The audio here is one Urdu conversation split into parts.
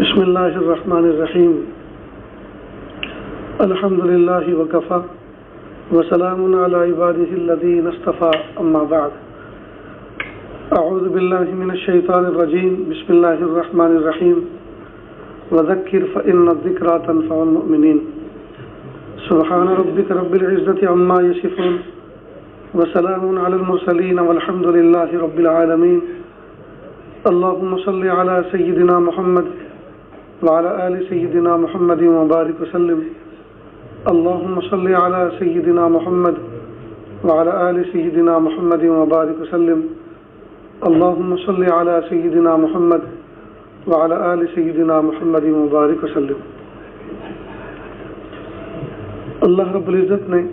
بسم اللہ الرحمن الرحیم الحمد للہ وکفی وسلام علی عبادہ الذین اصطفی اما بعد اعوذ باللہ من الشیطان الرجیم بسم اللہ الرحمن الرحیم وذکر فإن الذکریٰ تنفع المؤمنین سبحان ربک رب العزة عما یصفون وسلام علی المرسلین والحمد للہ رب العالمین اللهم صل على سيدنا محمد وعلى آل سيدنا محمد وبارك وسلم اللهم صل على سيدنا محمد وعلى آل سيدنا محمد وبارك وسلم اللهم صل على سيدنا محمد وعلى آل سيدنا محمد وبارك وسلم۔ اللہ رب العزت نے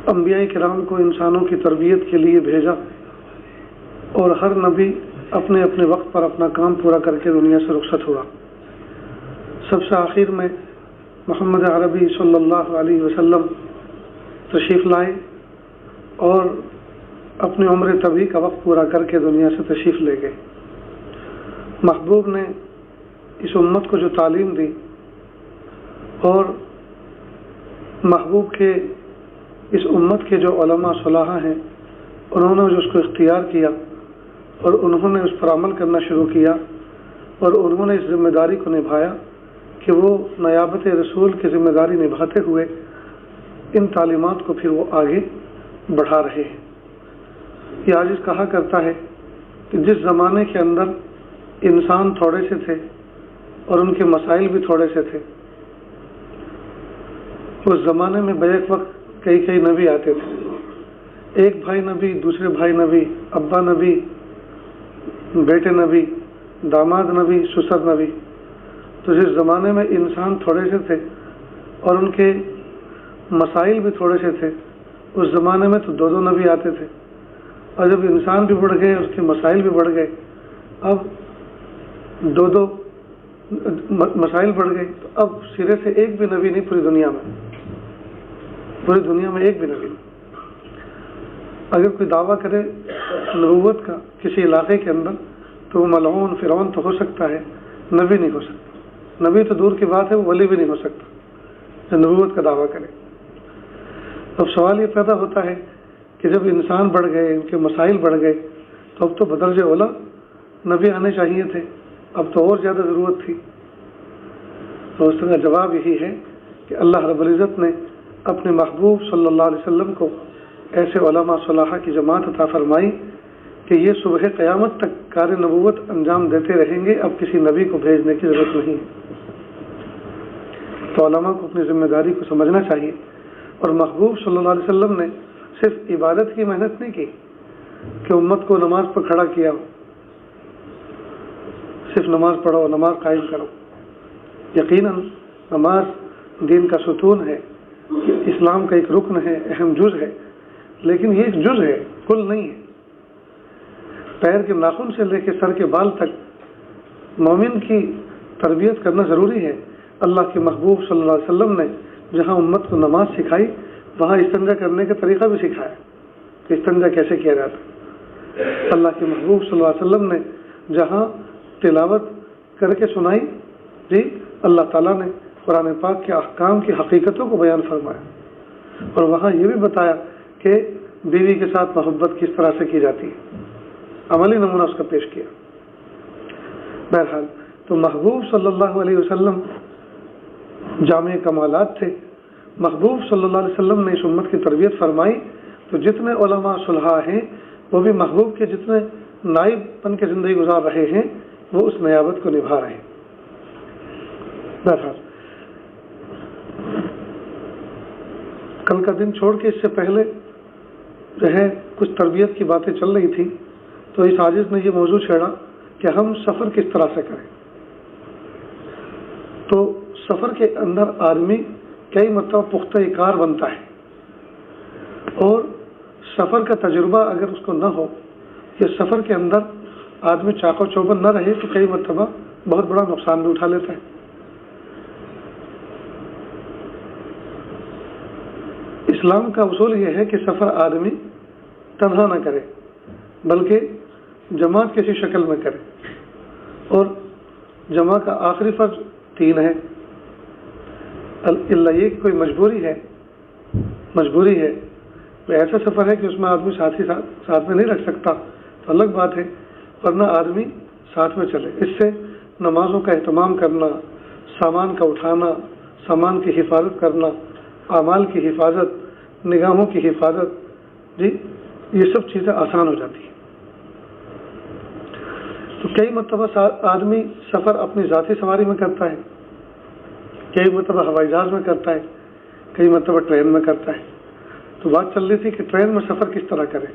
انبیاء کرام کو انسانوں کی تربیت کے لیے بھیجا اور ہر نبی اپنے اپنے وقت پر اپنا کام پورا کر کے دنیا سے رخصت ہوا۔ سب سے آخر میں محمد عربی صلی اللہ علیہ وسلم تشریف لائے اور اپنی عمر طویل کا وقت پورا کر کے دنیا سے تشریف لے گئے۔ محبوب نے اس امت کو جو تعلیم دی اور محبوب کے اس امت کے جو علماء صلاح ہیں انہوں نے جو اس کو اختیار کیا اور انہوں نے اس پر عمل کرنا شروع کیا اور انہوں نے اس ذمہ داری کو نبھایا کہ وہ نیابت رسول کی ذمہ داری نبھاتے ہوئے ان تعلیمات کو پھر وہ آگے بڑھا رہے ہیں۔ یہ عاجز کہا کرتا ہے کہ جس زمانے کے اندر انسان تھوڑے سے تھے اور ان کے مسائل بھی تھوڑے سے تھے، اس زمانے میں بیک وقت کئی نبی آتے تھے، ایک بھائی نبی، دوسرے بھائی نبی، ابا نبی، بیٹے نبی، داماد نبی، سسر نبی۔ تو جس زمانے میں انسان تھوڑے سے تھے اور ان کے مسائل بھی تھوڑے سے تھے، اس زمانے میں تو دو نبی آتے تھے، اور جب انسان بھی بڑھ گئے اس کے مسائل بھی بڑھ گئے، اب دو مسائل بڑھ گئے، تو اب سرے سے ایک بھی نبی نہیں پوری دنیا میں ایک بھی نبی نہیں۔ اگر کوئی دعویٰ کرے نبوت کا کسی علاقے کے اندر تو وہ ملعون فرعون تو ہو سکتا ہے، نبی نہیں ہو سکتا۔ نبی تو دور کی بات ہے، وہ ولی بھی نہیں ہو سکتا جو نبوت کا دعویٰ کرے۔ اب سوال یہ پیدا ہوتا ہے کہ جب انسان بڑھ گئے، ان کے مسائل بڑھ گئے، تو اب تو بدرجہ اولیٰ نبی آنے چاہیے تھے، اب تو اور زیادہ ضرورت تھی۔ تو اس کا جواب یہی ہے کہ اللہ رب العزت نے اپنے محبوب صلی اللہ علیہ وسلم کو ایسے علماء صلاحہ کی جماعت عطا فرمائی کہ یہ صبح قیامت تک کار نبوت انجام دیتے رہیں گے، اب کسی نبی کو بھیجنے کی ضرورت نہیں ہے۔ تو علماء کو اپنی ذمہ داری کو سمجھنا چاہیے، اور محبوب صلی اللہ علیہ وسلم نے صرف عبادت کی محنت نہیں کی کہ امت کو نماز پر کھڑا کیا، صرف نماز پڑھو، نماز قائم کرو۔ یقیناً نماز دین کا ستون ہے، اسلام کا ایک رکن ہے، اہم جز ہے، لیکن یہ ایک جز ہے، کل نہیں ہے۔ پیر کے ناخن سے لے کے سر کے بال تک مومن کی تربیت کرنا ضروری ہے۔ اللہ کے محبوب صلی اللہ علیہ وسلم نے جہاں امت کو نماز سکھائی، وہاں استنجا کرنے کا طریقہ بھی سکھایا کہ استنجا کیسے کیا جاتا۔ اللہ کے محبوب صلی اللہ علیہ وسلم نے جہاں تلاوت کر کے سنائی، جی اللہ تعالیٰ نے قرآن پاک کے احکام کی حقیقتوں کو بیان فرمایا، اور وہاں یہ بھی بتایا کہ بیوی کے ساتھ محبت کس طرح سے کی جاتی ہے، عملی نمونہ اس کا پیش کیا۔ بہرحال تو محبوب صلی اللہ علیہ وسلم جامع کمالات تھے۔ محبوب صلی اللہ علیہ وسلم نے اس امت کی تربیت فرمائی، تو جتنے علماء صلحاء ہیں وہ بھی محبوب کے جتنے نائب بن کے زندگی گزار رہے ہیں، وہ اس نیابت کو نبھا رہے ہیں۔ بہرحال کل کا دن چھوڑ کے اس سے پہلے جو ہے کچھ تربیت کی باتیں چل رہی تھی، تو اس عاجز نے یہ موضوع چھیڑا کہ ہم سفر کس طرح سے کریں۔ تو سفر کے اندر آدمی کئی مرتبہ پختہ کار بنتا ہے، اور سفر کا تجربہ اگر اس کو نہ ہو یا سفر کے اندر آدمی چاق و چوبند نہ رہے تو کئی مرتبہ بہت بڑا نقصان بھی اٹھا لیتا ہے۔ اسلام کا اصول یہ ہے کہ سفر آدمی تنہا نہ کرے بلکہ جماعت کسی شکل میں کرے، اور جمع کا آخری فرض 3 ہے، اللہ یہ کوئی مجبوری ہے کوئی ایسا سفر ہے کہ اس میں آدمی ساتھ میں نہیں رکھ سکتا تو الگ بات ہے، ورنہ آدمی ساتھ میں چلے۔ اس سے نمازوں کا اہتمام کرنا، سامان کا اٹھانا، سامان کی حفاظت کرنا، اعمال کی حفاظت، نگاہوں کی حفاظت، یہ سب چیزیں آسان ہو جاتی ہیں۔ تو کئی مرتبہ آدمی سفر اپنی ذاتی سواری میں کرتا ہے، کئی مرتبہ ہوائی جہاز میں کرتا ہے، کئی مرتبہ ٹرین میں کرتا ہے۔ تو بات چل رہی تھی کہ ٹرین میں سفر کس طرح کرے،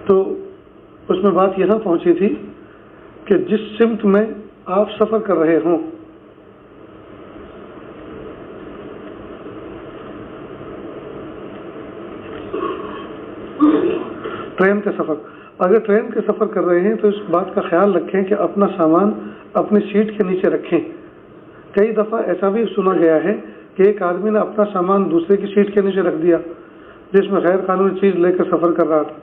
تو اس میں بات یہاں پہنچی تھی کہ جس سمت میں آپ سفر کر رہے ہوں ٹرین کا سفر، اگر ٹرین کے سفر کر رہے ہیں تو اس بات کا خیال رکھیں کہ اپنا سامان اپنی سیٹ کے نیچے رکھیں۔ کئی دفعہ ایسا بھی سنا گیا ہے کہ ایک آدمی نے اپنا سامان دوسرے کی سیٹ کے نیچے رکھ دیا جس میں غیر قانونی چیز لے کر سفر کر رہا تھا،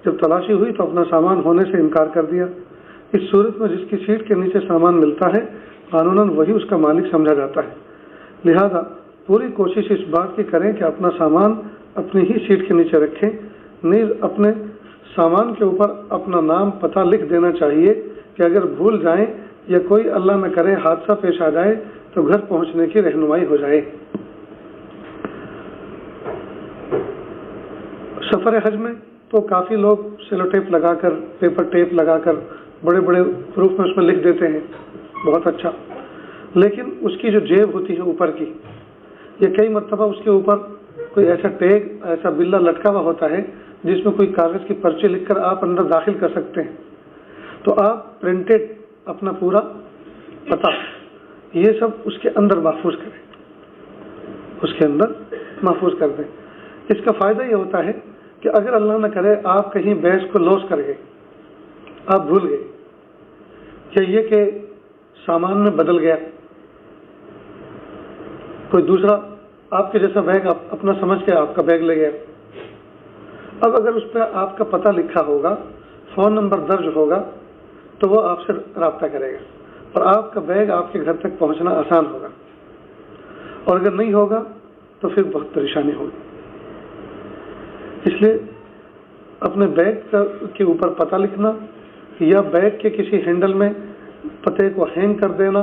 جب تلاشی ہوئی تو اپنا سامان ہونے سے انکار کر دیا۔ اس صورت میں جس کی سیٹ کے نیچے سامان ملتا ہے قانوناً وہی اس کا مالک سمجھا جاتا ہے، لہذا پوری کوشش اس بات کی کریں کہ اپنا سامان اپنی ہی سیٹ کے نیچے رکھیں۔ نیز اپنے سامان کے اوپر اپنا نام پتہ لکھ دینا چاہیے کہ اگر بھول جائیں یا کوئی اللہ نہ کرے حادثہ پیش آ جائے تو گھر پہنچنے کی رہنمائی ہو جائے۔ سفر حج میں تو کافی لوگ سیلو ٹیپ لگا کر، پیپر ٹیپ لگا کر بڑے بڑے حروف میں اس میں لکھ دیتے ہیں، بہت اچھا، لیکن اس کی جو جیب ہوتی ہے اوپر کی، یہ کئی مرتبہ اس کے اوپر کوئی ایسا ٹیگ، ایسا بلا لٹکا ہوا ہوتا ہے جس میں کوئی کاغذ کی پرچی لکھ کر آپ اندر داخل کر سکتے ہیں۔ تو آپ پرنٹڈ اپنا پورا پتہ یہ سب اس کے اندر محفوظ کریں، اس کے اندر محفوظ کر دیں۔ اس کا فائدہ یہ ہوتا ہے کہ اگر اللہ نہ کرے آپ کہیں بیگ کو لوس کر گئے، آپ بھول گئے، یا یہ کہ سامان میں بدل گیا، کوئی دوسرا آپ کے جیسا بیگ اپنا سمجھ کے آپ کا بیگ لے گیا، اب اگر اس پہ آپ کا پتہ لکھا ہوگا، فون نمبر درج ہوگا تو وہ آپ سے رابطہ کرے گا اور آپ کا بیگ آپ کے گھر تک پہنچنا آسان ہوگا، اور اگر نہیں ہوگا تو پھر بہت پریشانی ہوگی۔ اس لیے اپنے بیگ کے اوپر پتہ لکھنا یا بیگ کے کسی ہینڈل میں پتے کو ہینگ کر دینا،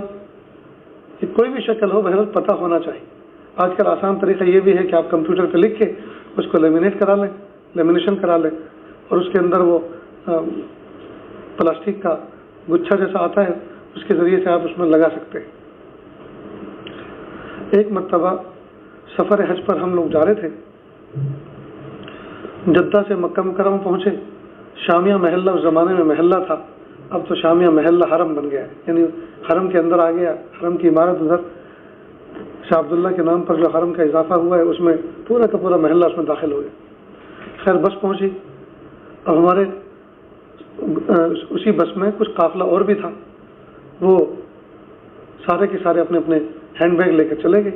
کہ کوئی بھی شکل ہو بہرحال پتہ ہونا چاہیے۔ آج کل آسان طریقہ یہ بھی ہے کہ آپ کمپیوٹر پہ لکھ کے اس کو لیمینیشن کرا لیں اور اس کے اندر وہ پلاسٹک کا گچھا جیسا آتا ہے اس کے ذریعے سے آپ اس میں لگا سکتے ہیں۔ ایک مرتبہ سفر حج پر ہم لوگ جا رہے تھے، جدہ سے مکہ مکرمہ پہنچے، شامیہ محلہ اس زمانے میں محلہ تھا، اب تو شامیہ محلہ حرم بن گیا ہے، یعنی حرم کے اندر آ گیا، حرم کی عمارت ادھر شاہ عبداللہ کے نام پر جو حرم کا اضافہ ہوا ہے اس میں پورا کا پورا محلہ اس میں داخل ہو گیا۔ خیر بس پہنچی، اب ہمارے اسی بس میں کچھ قافلہ اور بھی تھا، وہ سارے کے سارے اپنے اپنے ہینڈ بیگ لے کر چلے گئے۔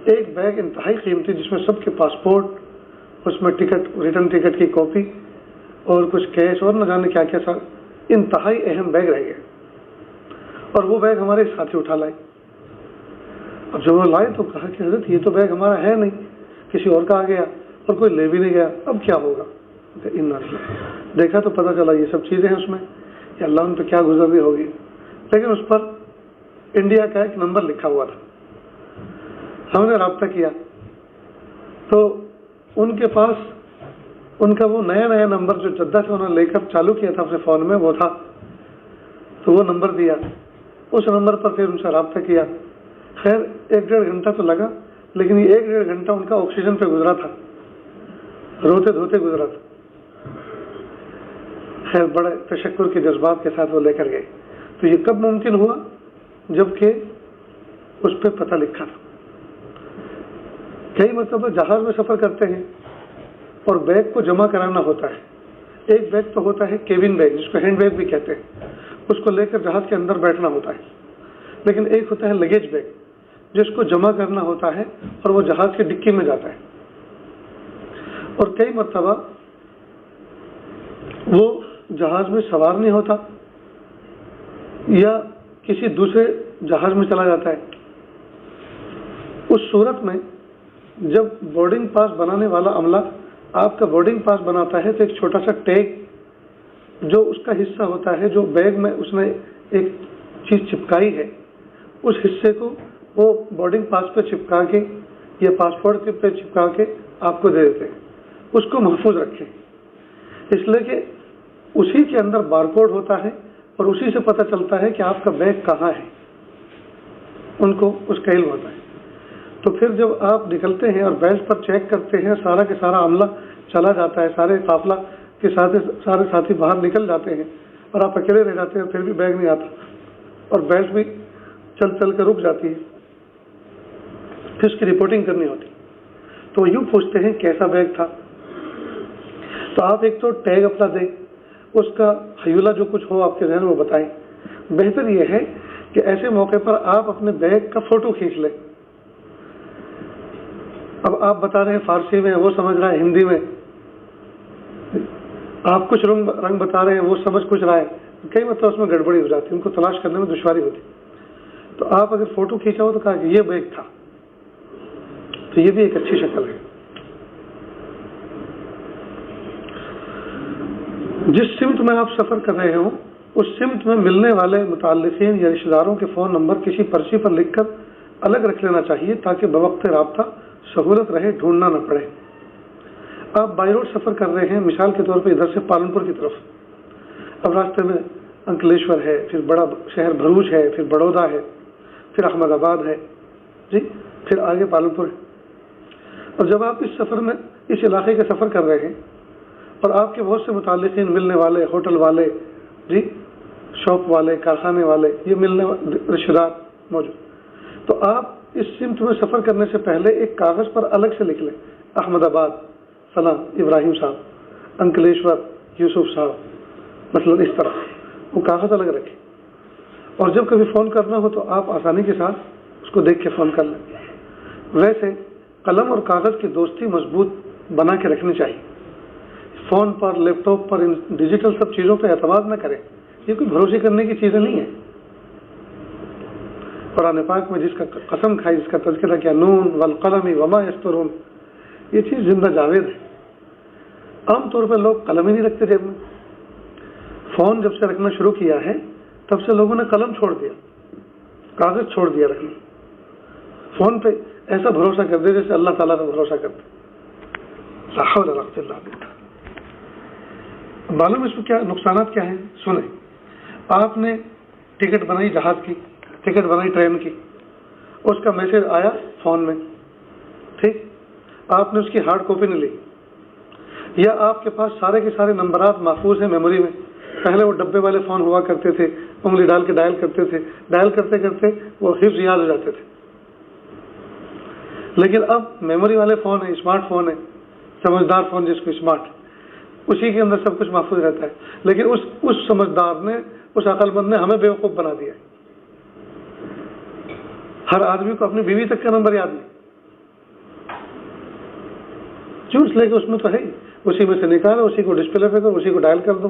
ایک بیگ انتہائی قیمتی جس میں سب کے پاسپورٹ، اس میں ٹکٹ، ریٹرن ٹکٹ کی کاپی اور کچھ کیش اور نہ جانے کیا کیا سا انتہائی اہم بیگ رہ گیا، اور وہ بیگ ہمارے ساتھی اٹھا لائے۔ اب جب وہ لائے تو کہا کہ حضرت یہ تو بیگ ہمارا ہے نہیں، کسی اور کا آ گیا اور کوئی لے بھی نہیں گیا، اب کیا ہوگا؟ دیکھا تو پتہ چلا یہ سب چیزیں ہیں اس میں، کہ اللہ ان پہ کیا گزر رہی ہوگی، لیکن اس پر انڈیا کا ایک نمبر لکھا ہوا تھا۔ ہم نے رابطہ کیا تو ان کے پاس ان کا وہ نیا نمبر جو جدہ سے انہوں نے لے کر چالو کیا تھا اپنے فون میں وہ تھا، تو وہ نمبر دیا، اس نمبر پر پھر ان سے رابطہ کیا۔ خیر 1-1.5 گھنٹہ تو لگا، لیکن یہ 1-1.5 گھنٹہ ان کا آکسیجن پہ گزرا تھا، روتے دھوتے گزرا تھا۔ خیر بڑے تشکر کے جذبات کے ساتھ وہ لے کر گئے۔ تو یہ کب ممکن ہوا؟ جبکہ اس پہ پتہ لکھا تھا۔ کئی مرتبہ جہاز میں سفر کرتے ہیں اور بیگ کو جمع کرانا ہوتا ہے۔ ایک بیگ تو ہوتا ہے کیبن بیگ، جس کو ہینڈ بیگ بھی کہتے ہیں، اس کو لے کر جہاز کے اندر بیٹھنا ہوتا ہے، لیکن ایک ہوتا ہے لگیج بیگ جس کو جمع کرنا ہوتا ہے اور وہ جہاز کی ڈکی میں جاتا ہے، اور کئی مرتبہ وہ جہاز میں سوار نہیں ہوتا یا کسی دوسرے جہاز میں چلا جاتا ہے، اس صورت میں جب بورڈنگ پاس بنانے والا عملہ آپ کا بورڈنگ پاس بناتا ہے تو ایک چھوٹا سا ٹیگ جو اس کا حصہ ہوتا ہے، جو بیگ میں اس نے ایک چیز چپکائی ہے، اس حصے کو وہ بورڈنگ پاس پہ چپکا کے یا پاسپورٹ پہ چپکا کے آپ کو دے دیتے ہیں، اس کو محفوظ رکھیں، اس لیے کہ اسی کے اندر بارکوڈ ہوتا ہے اور اسی سے پتہ چلتا ہے کہ آپ کا بیگ کہاں ہے، ان کو اس کا علم ہوتا ہے۔ تو پھر جب آپ نکلتے ہیں اور بیلٹ پر چیک کرتے ہیں، سارا کے سارا عملہ چلا جاتا ہے، سارے قافلہ کے ساتھ سارے ساتھی باہر نکل جاتے ہیں اور آپ اکیلے رہ جاتے ہیں، پھر بھی بیگ نہیں آتا اور بیلٹ بھی چل چل کے رک جاتی ہے، پھر اس کی رپورٹنگ کرنی ہوتی، تو یوں پوچھتے ہیں کیسا بیگ تھا، تو آپ ایک تو ٹیگ اپنا دیں، اس کا حیولہ جو کچھ ہو آپ کے ذہن میں بتائیں۔ بہتر یہ ہے کہ ایسے موقع پر آپ اپنے بیگ کا فوٹو کھینچ لیں۔ اب آپ بتا رہے ہیں فارسی میں، وہ سمجھ رہا ہے ہندی میں، آپ کچھ رنگ بتا رہے ہیں، وہ سمجھ کچھ رہا ہے، کئی مطلب اس میں گڑبڑی ہو جاتی ہے، ان کو تلاش کرنے میں دشواری ہوتی۔ تو آپ اگر فوٹو کھینچا ہو تو کہا کہ یہ بیگ تھا، تو یہ بھی ایک اچھی شکل ہے۔ جس سمت میں آپ سفر کر رہے ہوں اس سمت میں ملنے والے متعلقین یا رشتہ داروں کے فون نمبر کسی پرچی پر لکھ کر الگ رکھ لینا چاہیے تاکہ بوقت رابطہ سہولت رہے، ڈھونڈنا نہ پڑے۔ آپ بائی روڈ سفر کر رہے ہیں، مثال کے طور پہ ادھر سے پالنپور کی طرف، اب راستے میں انکلیشور ہے، پھر بڑا شہر بھروچ ہے، پھر بڑودہ ہے، پھر احمد آباد ہے، جی پھر آگے پالنپور ہے۔ اور جب آپ اس سفر میں اس علاقے کا سفر کر رہے ہیں اور آپ کے بہت سے متعلقین ملنے والے، ہوٹل والے، جی شاپ والے، کارخانے والے، یہ ملنے رشتہ دار موجود، تو آپ اس سمت میں سفر کرنے سے پہلے ایک کاغذ پر الگ سے لکھ لیں، احمد آباد فلاں ابراہیم صاحب، انکلیشور یوسف صاحب، مثلا اس طرح وہ کاغذ الگ رکھیں، اور جب کبھی فون کرنا ہو تو آپ آسانی کے ساتھ اس کو دیکھ کے فون کر لیں۔ ویسے قلم اور کاغذ کی دوستی مضبوط بنا کے رکھنی چاہیے، فون پر، لیپ ٹاپ پر، ان ڈیجیٹل سب چیزوں پہ اعتماد نہ کریں، یہ کوئی بھروسے کرنے کی چیزیں نہیں ہیں۔ قرآن پاک میں جس کا قسم کھائی، جس کا تذکرہ کیا، نون والقلم وما یسطرون، یہ چیز زندہ جاوید ہے۔ عام طور پہ لوگ قلم ہی نہیں رکھتے جیب میں، فون جب سے رکھنا شروع کیا ہے تب سے لوگوں نے قلم چھوڑ دیا، کاغذ چھوڑ دیا رکھنا، فون پہ ایسا بھروسہ کر دے جیسے اللہ تعالیٰ پہ بھروسہ کرتے۔ لا حول ولا قوة الا باللہ۔ معلوم اس میں کیا نقصانات کیا ہیں، سنیں۔ آپ نے ٹکٹ بنائی جہاز کی، ٹکٹ بنائی ٹرین کی، اس کا میسج آیا فون میں، ٹھیک، آپ نے اس کی ہارڈ کاپی نہیں لی، یا آپ کے پاس سارے کے سارے نمبرات محفوظ ہیں میموری میں۔ پہلے وہ ڈبے والے فون ہوا کرتے تھے، انگلی ڈال کے ڈائل کرتے تھے، ڈائل کرتے کرتے وہ حفظ یاد ہو جاتے تھے، لیکن اب میموری والے فون ہیں، اسمارٹ فون ہے، سمجھدار فون جس کو اسمارٹ، اسی کے اندر سب کچھ محفوظ رہتا ہے۔ لیکن اس سمجھدار نے، اس عقل مند نے ہمیں بیوقوف بنا دیا ہے۔ ہر آدمی کو اپنی بیوی تک کا نمبر یاد نہیں، کیوں؟ اس لیے کہ اس میں تو ہے ہی، اسی میں سے نکالو، اسی کو ڈسپلے پہ کرو، اسی کو ڈائل کر دو۔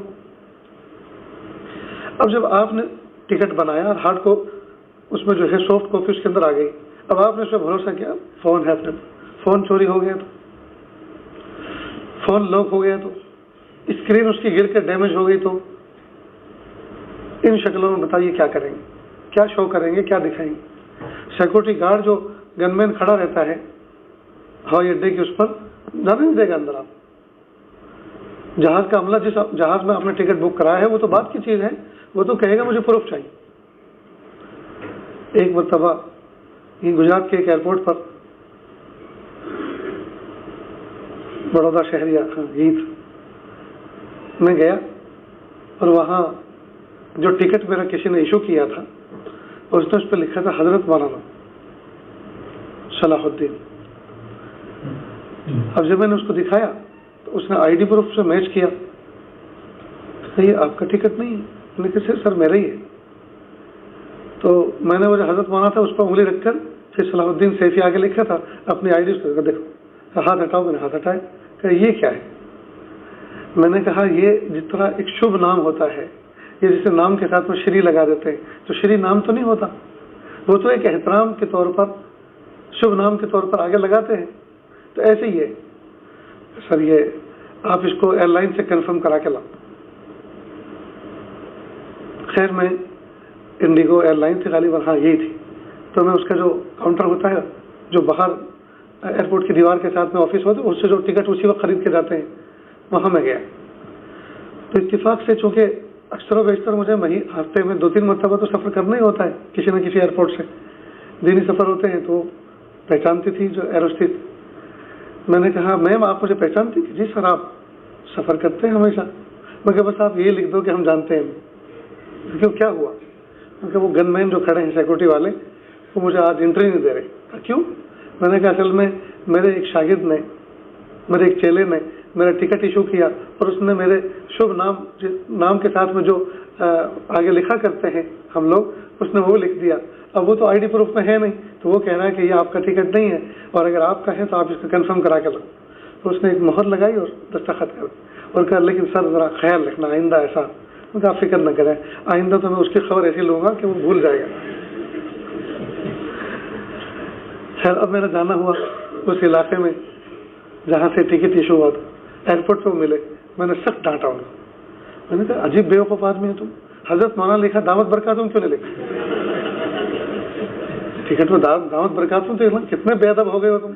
اب جب آپ نے ٹکٹ بنایا اور ہارڈ کو اس میں جو ہے سافٹ کاپی اس کے اندر آ گئی، اب آپ نے اس پہ بھروسہ کیا، فون ہے اپنے، فون چوری ہو گیا تو، فون لاک ہو گیا تو، اسکرین اس کی گر کے ڈیمیج ہو گئی تو، ان شکلوں میں بتائیے کیا کریں گے، کیا شو کریں گے، کیا دکھائیں گے؟ سیکورٹی گارڈ جو گن مین کھڑا رہتا ہے ہوائی اڈے کے، اس پر جانے نہیں دے گا اندر۔ آپ جہاز کا عملہ جس جہاز میں آپ نے ٹکٹ بک کرایا ہے وہ تو بات کی چیز ہے، وہ تو کہے گا مجھے پروف چاہیے۔ ایک مرتبہ گجرات کے ایک ایئرپورٹ پر، بڑودہ شہریہ عید میں گیا، اور وہاں جو ٹکٹ میرا کسی نے ایشو کیا تھا اس نے اس پہ لکھا تھا حضرت مولانا صلاح الدین۔ اب جب میں نے اس کو دکھایا تو اس نے آئی ڈی پروف سے میچ کیا، یہ آپ کا ٹکٹ نہیں ہے۔ میں نے کہا سر میرا ہی ہے۔ تو میں نے وہ جو حضرت مولانا تھا اس پر انگلی رکھ کر پھر صلاح الدین سیفی آگے لکھا تھا، اپنی آئی ڈی سے دیکھو، ہاتھ ہٹاؤ، میں نے ہاتھ ہٹایا، کہ یہ کیا ہے؟ میں نے کہا یہ جس طرح ایک شبھ نام ہوتا ہے یہ جسے نام کے ساتھ میں شری لگا دیتے ہیں، تو شری نام تو نہیں ہوتا، وہ تو ایک احترام کے طور پر، شبھ نام کے طور پر آگے لگاتے ہیں. تو ایسے ہی ہے سر، یہ آپ اس کو ایئر لائن سے کنفرم کرا کے لاؤ. خیر میں انڈیگو ایئر لائن تھی غالباً، ہاں یہی تھی. تو میں اس کا جو کاؤنٹر ہوتا ہے جو باہر ایئرپورٹ کی دیوار کے ساتھ میں آفس ہوتا ہے، اس سے جو ٹکٹ اسی وقت خرید کے جاتے ہیں، وہاں میں گیا. تو اتفاق سے چونکہ اکثر و بیشتر مجھے ہفتے میں 2-3 مرتبہ تو سفر کرنا ہی ہوتا ہے کسی نہ کسی ایئرپورٹ سے، دینی سفر ہوتے ہیں، تو پہچانتی تھی جو ایروسٹیٹ. میں نے کہا میم آپ مجھے پہچانتی تھی؟ جی سر آپ سفر کرتے ہیں ہمیشہ. میں کہا بس آپ یہ لکھ دو کہ ہم جانتے ہیں. کیوں کیا ہوا؟ کہ وہ گن مین جو کھڑے ہیں سیکورٹی والے، وہ مجھے آج انٹری نہیں دے رہے. کیوں؟ میں نے کہا اصل میں میرے ایک شاگرد نے، میرے ایک چیلے نے میرا ٹکٹ ایشو کیا، اور اس نے میرے شبھ نام کے ساتھ میں جو آگے لکھا کرتے ہیں ہم لوگ، اس نے وہ لکھ دیا. اب وہ تو آئی ڈی پروف میں ہے نہیں، تو وہ کہہ رہا ہے کہ یہ آپ کا ٹکٹ نہیں ہے، اور اگر آپ کا ہے تو آپ اس کو کنفرم کرا کے لاؤ. تو اس نے ایک مہر لگائی اور دستخط کر، اور کہا لیکن سر ذرا خیال رکھنا آئندہ ایسا. میں کہا آپ فکر نہ کریں، آئندہ تو میں اس کی خبر ایسی لوں گا کہ وہ بھول جائے گا. خیر اب میرا جانا ہوا اس علاقے میں جہاں سے ٹکٹ ایشو ہوا تھا. ایئرپورٹ پہ ملے، میں نے سخت ڈانٹا ان کو. میں نے کہا عجیب بیوقوف آدمی ہے تم، حضرت مولانا لکھا دعوت برکاتہم کیوں نہیں لکھا؟ ٹکٹ میں دعوت برکاتہم تو کتنے بے ادب ہو گئے ہو تم.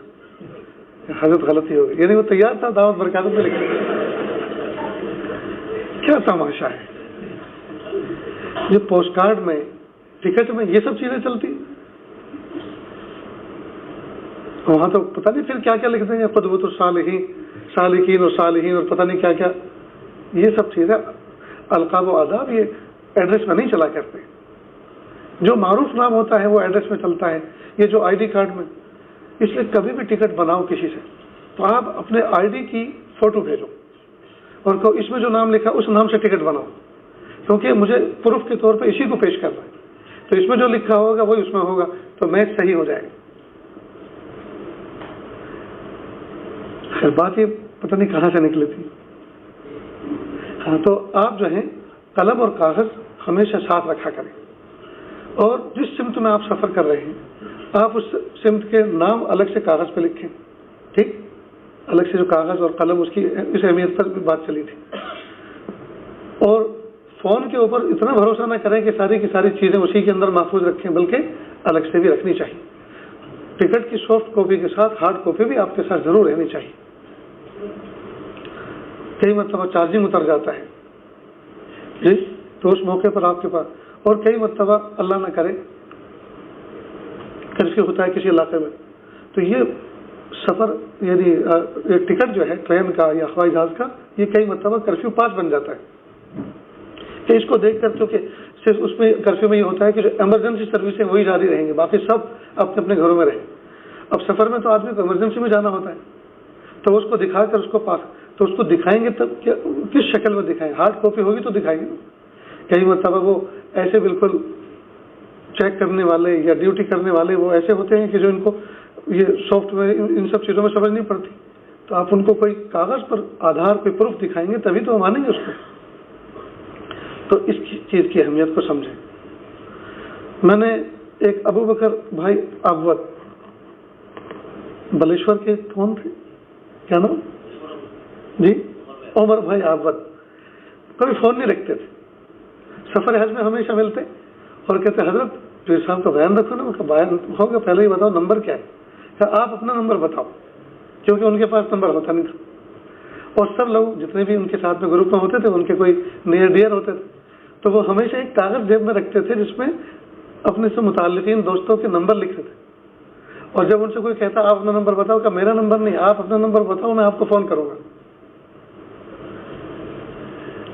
حضرت غلطی ہو گئی، یعنی وہ تیار تھا دعوت برکاتہم پہ لکھا. کیا تماشا ہے! یہ پوسٹ کارڈ میں، ٹکٹ میں یہ سب چیزیں چلتی، وہاں تو پتہ نہیں پھر کیا کیا لکھ دیں گے، قدوۃ الصالحین، سالکین اور صالحین اور پتہ نہیں کیا کیا. یہ سب چیزیں القاب و آداب یہ ایڈریس میں نہیں چلا کرتے. جو معروف نام ہوتا ہے وہ ایڈریس میں چلتا ہے. یہ جو آئی ڈی کارڈ میں، اس لیے کبھی بھی ٹکٹ بناؤ کسی سے تو آپ اپنے آئی ڈی کی فوٹو بھیجو اور کہو اس میں جو نام لکھا اس نام سے ٹکٹ بناؤ، کیونکہ مجھے پروف کے طور پہ اسی کو پیش کرنا ہے. تو اس میں جو لکھا ہوگا وہی اس میں ہوگا، تو میچ صحیح ہو جائے گا. خیر بات یہ پتہ نہیں کہاں سے نکلی تھی. ہاں تو آپ جو ہیں قلم اور کاغذ ہمیشہ ساتھ رکھا کریں، اور جس سمت میں آپ سفر کر رہے ہیں آپ اس سمت کے نام الگ سے کاغذ پہ لکھیں. ٹھیک، الگ سے جو کاغذ اور قلم، اس کی اس اہمیت پر بھی بات چلی تھی. اور فون کے اوپر اتنا بھروسہ نہ کریں کہ ساری کی ساری چیزیں اسی کے اندر محفوظ رکھیں، بلکہ الگ سے بھی رکھنی چاہیے. ٹکٹ کی سافٹ کاپی کے ساتھ ہارڈ کاپی بھی آپ کے ساتھ ضرور رہنی چاہیے. کئی مرتبہ چارجنگ اتر جاتا ہے جی، تو اس موقع پر آپ کے پاس، اور کئی مرتبہ اللہ نہ کرے کرفیو ہوتا ہے کسی علاقے میں، تو یہ سفر یعنی ایک ٹکٹ جو ہے ٹرین کا یا ہوائی جہاز کا، یہ کئی مرتبہ کرفیو پاس بن جاتا ہے. کہ اس کو دیکھ کر، کیونکہ صرف اس میں کرفیو میں یہ ہوتا ہے کہ جو ایمرجنسی سروسیں وہی جاری رہیں گے، باقی سب اپنے اپنے گھروں میں رہیں. اب سفر میں تو آدمی کو ایمرجنسی میں جانا ہوتا ہے، تو اس کو دکھا کر اس کو پاس، تو اس کو دکھائیں گے تب کس شکل میں دکھائیں؟ ہارڈ کاپی ہوگی تو دکھائیں گے. کئی مرتبہ وہ ایسے بالکل چیک کرنے والے یا ڈیوٹی کرنے والے وہ ایسے ہوتے ہیں کہ جو ان کو یہ سافٹ ویئر ان سب چیزوں میں سمجھ نہیں پڑتی، تو آپ ان کو کوئی کاغذ پر آدھار کوئی پروف دکھائیں گے تبھی تو وہ مانیں گے اس کو. تو اس چیز کی اہمیت کو سمجھیں. میں نے ایک ابو بکر بھائی عابد بلیشور کے کون تھے، کیا نام جی؟ عمر بھائی عابد، کبھی فون نہیں رکھتے تھے. سفر حج میں ہمیشہ ملتے اور کہتے حضرت پیر صاحب کا بیان رکھو نا. بیان ہوگا، پہلے ہی بتاؤ نمبر کیا ہے. کہ آپ اپنا نمبر بتاؤ، کیونکہ ان کے پاس نمبر ہوتا نہیں تھا. اور سب لوگ جتنے بھی ان کے ساتھ میں گروپ میں ہوتے تھے ان کے کوئی نیئر ڈیئر ہوتے تھے، تو وہ ہمیشہ ایک کاغذ جیب میں رکھتے تھے جس میں اپنے سے متعلقین دوستوں کے نمبر لکھتے تھے. اور جب ان سے کوئی کہتا آپ اپنا نمبر بتاؤ، کہ میرا نمبر نہیں، آپ اپنا نمبر بتاؤ، میں آپ کو فون کروں گا.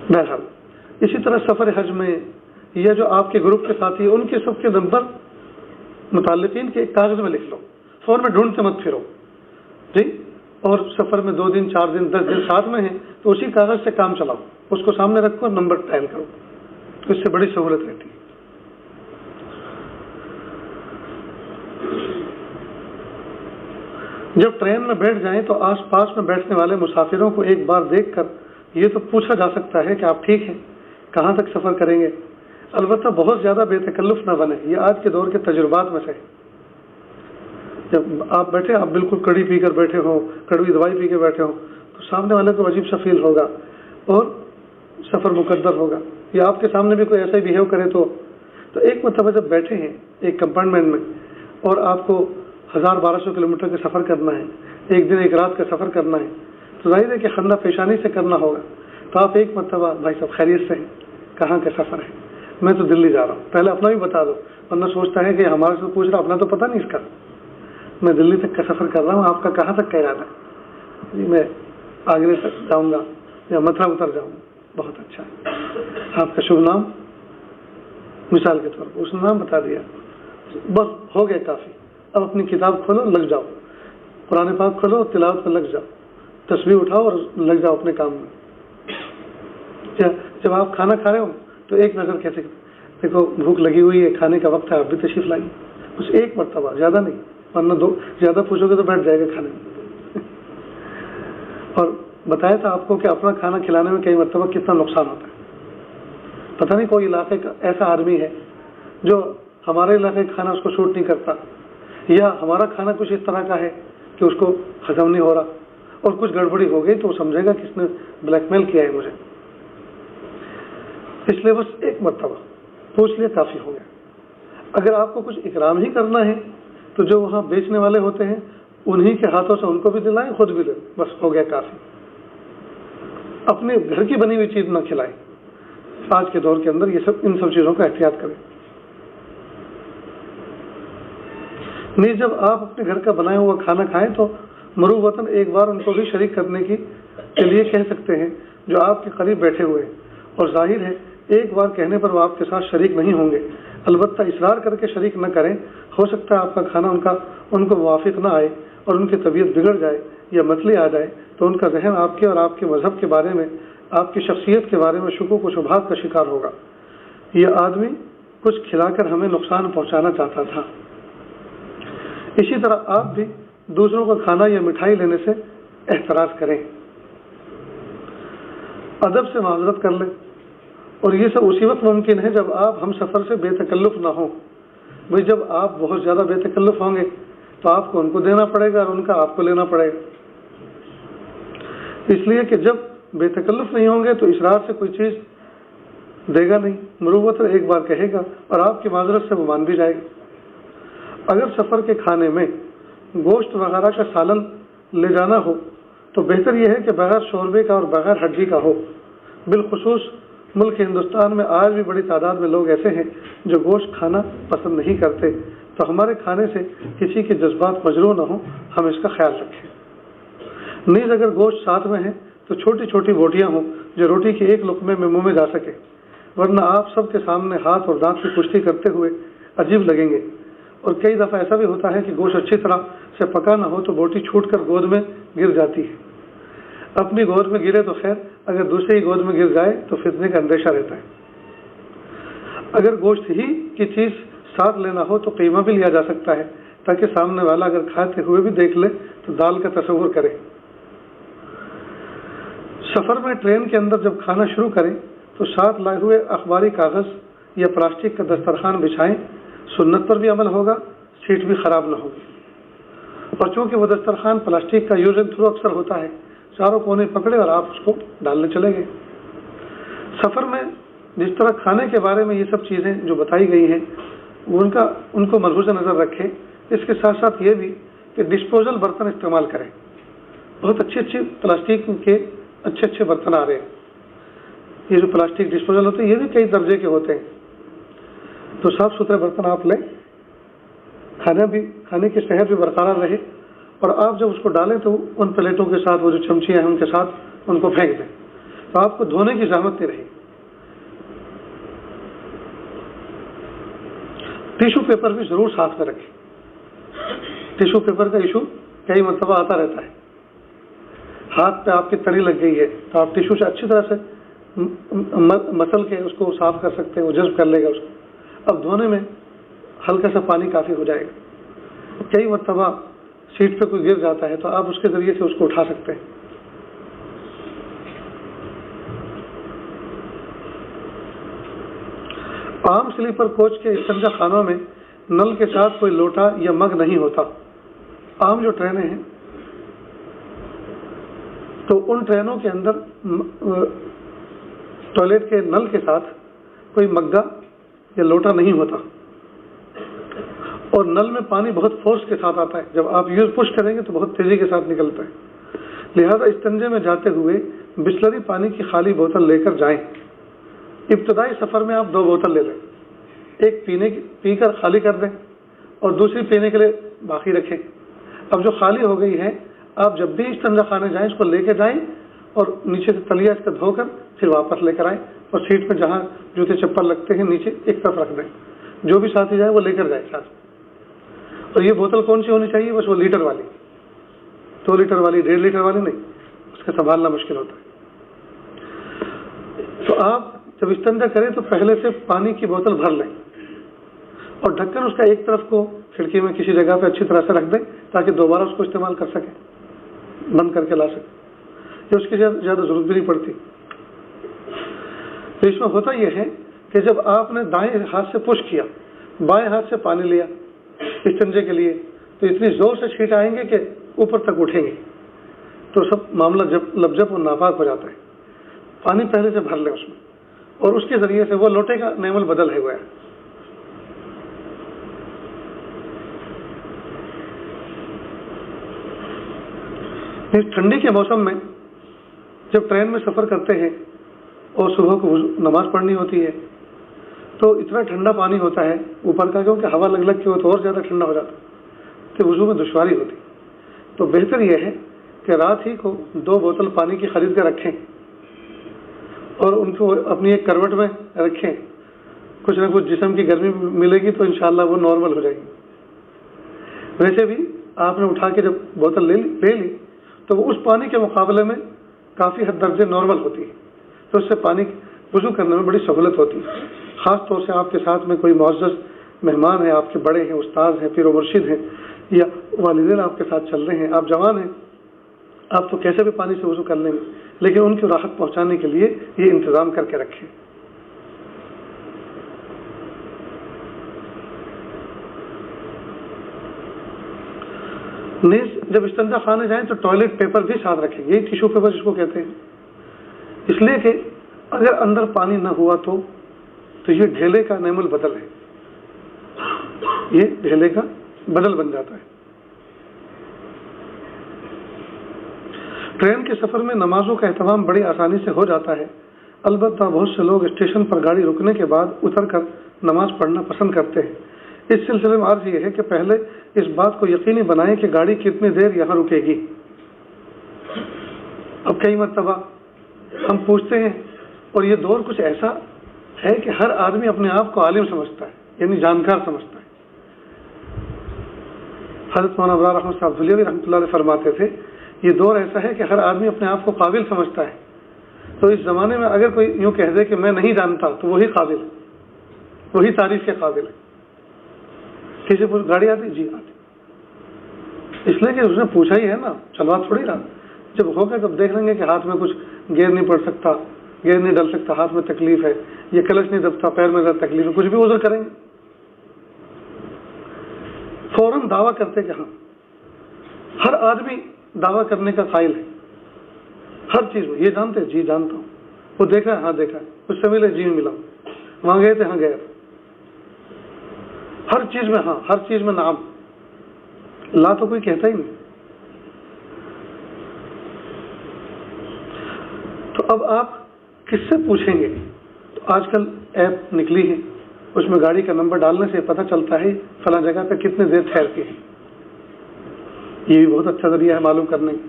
بہرحال اسی طرح سفر حج میں یا جو آپ کے گروپ کے ساتھی ان کے سب کے نمبر متعلقین کے ایک کاغذ میں لکھ لو، فون میں ڈھونڈتے مت پھرو جی. اور سفر میں 2 دن 4 دن 10 دن ساتھ میں ہیں تو اسی کاغذ سے کام چلاؤ، اس کو سامنے رکھو اور نمبر ڈائل کرو، تو اس سے بڑی سہولت رہتی ہے. جب ٹرین میں بیٹھ جائیں تو آس پاس میں بیٹھنے والے مسافروں کو ایک بار دیکھ کر یہ تو پوچھا جا سکتا ہے کہ آپ ٹھیک ہیں. کہاں تک سفر کریں گے. البتہ بہت زیادہ بے تکلف نہ بنے. یہ آج کے دور کے تجربات میں سے. جب آپ بیٹھے، آپ بالکل کڑی پی کر بیٹھے ہوں، کڑوی دوائی پی کے بیٹھے ہوں، تو سامنے والے کو عجیب سا فیل ہوگا اور سفر مقدر ہوگا. یا آپ کے سامنے بھی کوئی ایسا ہی بیہیو کرے تو ایک مرتبہ جب بیٹھے ہیں ایک کمپارٹمنٹ میں اور آپ کو 1000-1200 کلومیٹر کا سفر کرنا ہے، ایک دن ایک رات کا سفر کرنا ہے، تو ظاہر ہے کہ خندہ پیشانی سے کرنا ہوگا. تو آپ ایک مرتبہ بھائی صاحب خیریت سے ہیں، کہاں کا سفر ہے؟ میں تو دلی جا رہا ہوں. پہلے اپنا بھی بتا دو، ورنہ سوچتا ہے کہ ہمارے سے پوچھ رہا، اپنا تو پتہ نہیں اس کا. میں دلی تک کا سفر کر رہا ہوں، آپ کا کہاں تک کا ارادہ ہے؟ جی میں آگرے تک جاؤں گا یا متھرا اتر جاؤں گا. بہت اچھا. آپ کا شبھ نام مثال کے طور پر اس نے نام بتا دیا، بس ہو گیا کافی. اب اپنی کتاب کھولو، لگ جاؤ، قرآن پاک کھولو، تلاوت پر لگ جاؤ، تسبیح اٹھاؤ اور لگ جاؤ اپنے کام میں. جب آپ کھانا کھا رہے ہو تو ایک نظر کیسے، دیکھو بھوک لگی ہوئی ہے، کھانے کا وقت ہے، آپ بھی تشریف لائیے. بس ایک مرتبہ، زیادہ نہیں، ورنہ زیادہ پوچھو گے تو بیٹھ جائے گا کھانے میں. اور بتایا تھا آپ کو کہ اپنا کھانا کھلانے میں کئی مرتبہ کتنا نقصان ہوتا ہے. پتہ نہیں کوئی علاقے کا ایسا آدمی ہے جو ہمارے علاقے کا کھانا اس کو سوٹ نہیں کرتا، یا ہمارا کھانا کچھ اس طرح کا ہے کہ اس کو ہضم نہیں ہو رہا، اور کچھ گڑبڑی ہو گئی تو وہ سمجھے گا کہ اس نے بلیک میل کیا ہے مجھے. اس لیے بس ایک مرتبہ پوچھ لیا کافی ہو گیا. اگر آپ کو کچھ اکرام ہی کرنا ہے تو جو وہاں بیچنے والے ہوتے ہیں انہی کے ہاتھوں سے ان کو بھی دلائیں، خود بھی لیں، بس ہو گیا کافی. اپنے گھر کی بنی ہوئی چیز نہ کھلائیں. آج کے دور کے اندر ان سب چیزوں کا احتیاط کریں. نہیں، جب آپ اپنے گھر کا بنایا ہوا کھانا کھائیں تو مروتاً ایک بار ان کو بھی شریک کرنے کے لیے کہہ سکتے ہیں جو آپ کے قریب بیٹھے ہوئے ہیں. اور ظاہر ہے ایک بار کہنے پر وہ آپ کے ساتھ شریک نہیں ہوں گے. البتہ اصرار کر کے شریک نہ کریں. ہو سکتا ہے آپ کا کھانا ان کو موافق نہ آئے اور ان کی طبیعت بگڑ جائے یا مسئلے آ جائے تو ان کا ذہن آپ کے اور آپ کے مذہب کے بارے میں، آپ کی شخصیت کے بارے میں شکوک و شبہات کا شکار ہوگا. یہ آدمی کچھ کھلا کر ہمیں نقصان پہنچانا چاہتا تھا. اسی طرح آپ بھی دوسروں کا کھانا یا مٹھائی لینے سے احتراز کریں، ادب سے معذرت کر لیں. اور یہ سب اسی وقت ممکن ہے جب آپ ہم سفر سے بے تکلف نہ ہوں. بھائی جب آپ بہت زیادہ بے تکلف ہوں گے تو آپ کو ان کو دینا پڑے گا اور ان کا آپ کو لینا پڑے گا. اس لیے کہ جب بے تکلف نہیں ہوں گے تو اصرار سے کوئی چیز دے گا نہیں، مروت ایک بار کہے گا اور آپ کی معذرت سے وہ مان بھی جائے گا. اگر سفر کے کھانے میں گوشت وغیرہ کا سالن لے جانا ہو تو بہتر یہ ہے کہ بغیر شوربے کا اور بغیر ہڈی کا ہو. بالخصوص ملک ہندوستان میں آج بھی بڑی تعداد میں لوگ ایسے ہیں جو گوشت کھانا پسند نہیں کرتے. تو ہمارے کھانے سے کسی کے جذبات مجروح نہ ہوں، ہم اس کا خیال رکھیں. نیز اگر گوشت ساتھ میں ہے تو چھوٹی چھوٹی بوٹیاں ہوں جو روٹی کے ایک لقمے میں منہ میں جا سکے، ورنہ آپ سب کے سامنے ہاتھ اور دانت کی کشتی کرتے ہوئے عجیب لگیں گے. اور کئی دفعہ ایسا بھی ہوتا ہے کہ گوشت اچھی طرح سے پکا نہ ہو تو بوٹی چھوٹ کر گود میں گر جاتی ہے. اپنی گود میں گرے تو خیر، اگر دوسرے کی گود میں گر جائے تو فتنے کا اندیشہ رہتا ہے. اگر گوشت ہی کی چیز ساتھ لینا ہو تو قیمہ بھی لیا جا سکتا ہے تاکہ سامنے والا اگر کھاتے ہوئے بھی دیکھ لے تو دال کا تصور کرے. سفر میں ٹرین کے اندر جب کھانا شروع کریں تو ساتھ لائے ہوئے اخباری کاغذ یا پلاسٹک کا دسترخوان بچھائیں. سنت پر بھی عمل ہوگا، سیٹ بھی خراب نہ ہوگی. اور چونکہ وہ دسترخوان پلاسٹک کا یوز اینڈ تھرو اکثر ہوتا ہے، چاروں کونے پکڑے اور آپ اس کو ڈالنے چلے گئے. سفر میں جس طرح کھانے کے بارے میں یہ سب چیزیں جو بتائی گئی ہیں ان کو ملحوظ نظر رکھیں. اس کے ساتھ ساتھ یہ بھی کہ ڈسپوزل برتن استعمال کریں. بہت اچھے پلاسٹک کے اچھے برتن آ رہے ہیں. یہ جو پلاسٹک ڈسپوزل ہوتے ہیں یہ بھی کئی درجے کے ہوتے ہیں. تو صاف ستھرے برتن آپ لیں، کھانے کی صحت بھی برقرار رہے. اور آپ جب اس کو ڈالیں تو ان پلیٹوں کے ساتھ وہ جو چمچیاں ہیں ان کے ساتھ ان کو پھینک دیں، تو آپ کو دھونے کی زحمت نہیں رہی. ٹیشو پیپر بھی ضرور ساتھ میں رکھیں. ٹیشو پیپر کا ایشو کئی مرتبہ آتا رہتا ہے. ہاتھ پہ آپ کی تڑی لگ گئی ہے تو آپ ٹیشو سے اچھی طرح سے مسل کے اس کو صاف کر سکتے ہیں، وہ جذب کر لے گا اس کو. اب دھونے میں ہلکا سا پانی کافی ہو جائے گا. کئی مرتبہ سیٹ پہ کوئی گر جاتا ہے تو آپ اس کے ذریعے سے اس کو اٹھا سکتے ہیں. عام سلیپر کوچ کے استنجا خانوں میں نل کے ساتھ کوئی لوٹا یا مگ نہیں ہوتا. عام جو ٹرینیں ہیں تو ان ٹرینوں کے اندر ٹوائلٹ کے نل کے ساتھ کوئی مگا یا لوٹا نہیں ہوتا, اور نل میں پانی بہت فورس کے ساتھ آتا ہے. جب آپ پش کریں گے تو بہت تیزی کے ساتھ نکلتا ہے. لہذا استنجے میں جاتے ہوئے بسلری پانی کی خالی بوتل لے کر جائیں. ابتدائی سفر میں آپ 2 بوتل لے لیں, ایک پی کر خالی کر دیں اور دوسری پینے کے لیے باقی رکھیں. اب جو خالی ہو گئی ہے آپ جب بھی استنجا خانے جائیں اس کو لے کے جائیں اور نیچے سے تلیا اس کا دھو کر پھر واپس لے کر آئیں, اور سیٹ پہ جہاں جوتے چپل لگتے ہیں نیچے ایک طرف رکھ دیں. جو بھی ساتھی جائے وہ لے کر جائے ساتھ. اور یہ بوتل کون سی ہونی چاہیے؟ بس وہ لیٹر والی, 2 لیٹر والی, 1.5 لیٹر والی نہیں, اس کا سنبھالنا مشکل ہوتا ہے. تو آپ جب استنجا کریں تو پہلے سے پانی کی بوتل بھر لیں اور ڈھکن اس کا ایک طرف کو کھڑکی میں کسی جگہ پہ اچھی طرح سے رکھ دیں تاکہ دوبارہ اس کو استعمال کر سکیں, بند کر کے لا سکیں. یہ اس کی زیادہ ضرورت بھی نہیں پڑتی. تو اس میں ہوتا یہ ہے کہ جب آپ نے دائیں ہاتھ سے پش کیا, بائیں ہاتھ سے پانی لیا استنجے کے لیے, تو اتنی زور سے چھینٹ آئیں گے کہ اوپر تک اٹھیں گے, تو سب معاملہ لبجب اور ناپاک ہو جاتا ہے. پانی پہلے سے بھر لیں اس میں, اور اس کے ذریعے سے وہ لوٹے کا نعمل بدل ہے گیا. اس ٹھنڈی کے موسم میں جب ٹرین میں سفر کرتے ہیں اور صبح کو نماز پڑھنی ہوتی ہے تو اتنا ٹھنڈا پانی ہوتا ہے اوپر کا, کیونکہ ہوا لگ کے وہ تو اور زیادہ ٹھنڈا ہو جاتا کہ وضو میں دشواری ہوتی. تو بہتر یہ ہے کہ رات ہی کو 2 بوتل پانی کی خرید کے رکھیں اور ان کو اپنی ایک کروٹ میں رکھیں. کچھ نہ کچھ جسم کی گرمی ملے گی تو انشاءاللہ وہ نارمل ہو جائے گی. ویسے بھی آپ نے اٹھا کے جب بوتل لے لی تو وہ اس پانی کے مقابلے میں کافی حد درجے نارمل ہوتی ہے, تو اس سے پانی وضو کرنے میں بڑی سہولت ہوتی ہے. خاص طور سے آپ کے ساتھ میں کوئی معزز مہمان ہیں, آپ کے بڑے ہیں, استاد ہیں, پیر و مرشد ہیں, یا والدین آپ کے ساتھ چل رہے ہیں, آپ جوان ہیں, آپ تو کیسے بھی پانی سے وضو کر لیں گے, لیکن ان کی راحت پہنچانے کے لیے یہ انتظام کر کے رکھیں. نیز جب استنجا خانے جائیں تو ٹوائلٹ پیپر بھی ساتھ رکھیں. یہی ٹیشو پیپر جس کو کہتے ہیں, اس لیے کہ اگر اندر پانی نہ ہوا تو یہ ڈھیلے کا نعم البدل ہے, یہ ڈھیلے کا بدل بن جاتا ہے. ٹرین کے سفر میں نمازوں کا اہتمام بڑی آسانی سے ہو جاتا ہے. البتہ بہت سے لوگ اسٹیشن پر گاڑی رکنے کے بعد اتر کر نماز پڑھنا پسند کرتے ہیں. اس سلسلے میں عرض یہ ہے کہ پہلے اس بات کو یقینی بنائیں کہ گاڑی کتنی دیر یہاں رکے گی. اب کئی مرتبہ ہم پوچھتے ہیں, اور یہ دور کچھ ایسا ہے کہ ہر آدمی اپنے آپ کو عالم سمجھتا ہے, یعنی جانکار سمجھتا ہے. حضرت مولانا ابرار احمد صاحب دھلیوی رحمۃ اللہ علیہ فرماتے تھے, یہ دور ایسا ہے کہ ہر آدمی اپنے آپ کو قابل سمجھتا ہے. تو اس زمانے میں اگر کوئی یوں کہہ دے کہ میں نہیں جانتا تو وہی قابل ہے, وہی تعریف کے قابل ہے. کسی پوچھ گاڑی آتی, جی آتی, اس لیے کہ اس نے پوچھا ہی ہے نا, چلوا تھوڑی رہا. جب ہوگا تب دیکھ لیں گے کہ ہاتھ میں کچھ گیئر نہیں پڑ سکتا, گیئر نہیں ڈل سکتا, ہاتھ میں تکلیف ہے, یہ کلچ نہیں دبتا, پیر میں زیادہ تکلیف ہے, کچھ بھی عذر کریں گے. فوراً دعویٰ کرتے کہ ہاں, ہر آدمی دعویٰ کرنے کا قائل ہے ہر چیز میں. یہ جانتے ہیں, جی جانتا ہوں. وہ دیکھا ہے, ہاں دیکھا ہے. اس سے ملے, جی ملا. وہاں گئے تھے, ہاں گئے. ہر چیز میں ہاں, ہر چیز میں نعم. لا تو کوئی کہتا ہی نہیں. تو اب آپ کس سے پوچھیں گے؟ تو آج کل ایپ نکلی ہے, اس میں گاڑی کا نمبر ڈالنے سے پتہ چلتا ہے فلاں جگہ پہ کتنے دیر ٹھہرتی ہے. یہ بھی بہت اچھا ذریعہ ہے معلوم کرنے کا.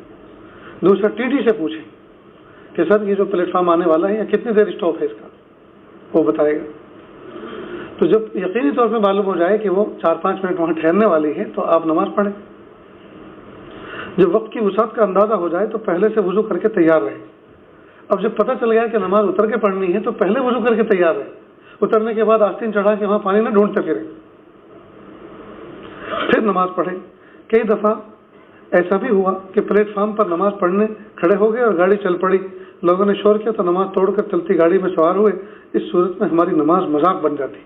دوسرا ٹی ٹی سے پوچھیں کہ سر یہ جو پلیٹ فارم آنے والا ہے یا کتنی دیر اسٹاپ ہے اس کا, وہ بتائے گا. تو جب یقینی طور پہ معلوم ہو جائے کہ وہ 4-5 منٹ وہاں ٹھہرنے والی ہے تو آپ نماز پڑھیں. جب وقت کی وسعت کا اندازہ ہو جائے تو پہلے سے وضو کر کے تیار رہیں. اب جب پتہ چل گیا کہ نماز اتر کے پڑھنی ہے تو پہلے وضو کر کے تیار رہیں. اترنے کے بعد آستین چڑھا کے وہاں پانی نہ ڈھونڈتے پھریں, پھر نماز پڑھیں. کئی دفعہ ایسا بھی ہوا کہ پلیٹ فارم پر نماز پڑھنے کھڑے ہو گئے اور گاڑی چل پڑی, لوگوں نے شور کیا تو نماز توڑ کر چلتی گاڑی میں سوار ہوئے، اس صورت میں ہماری نماز مذاق بن جاتی۔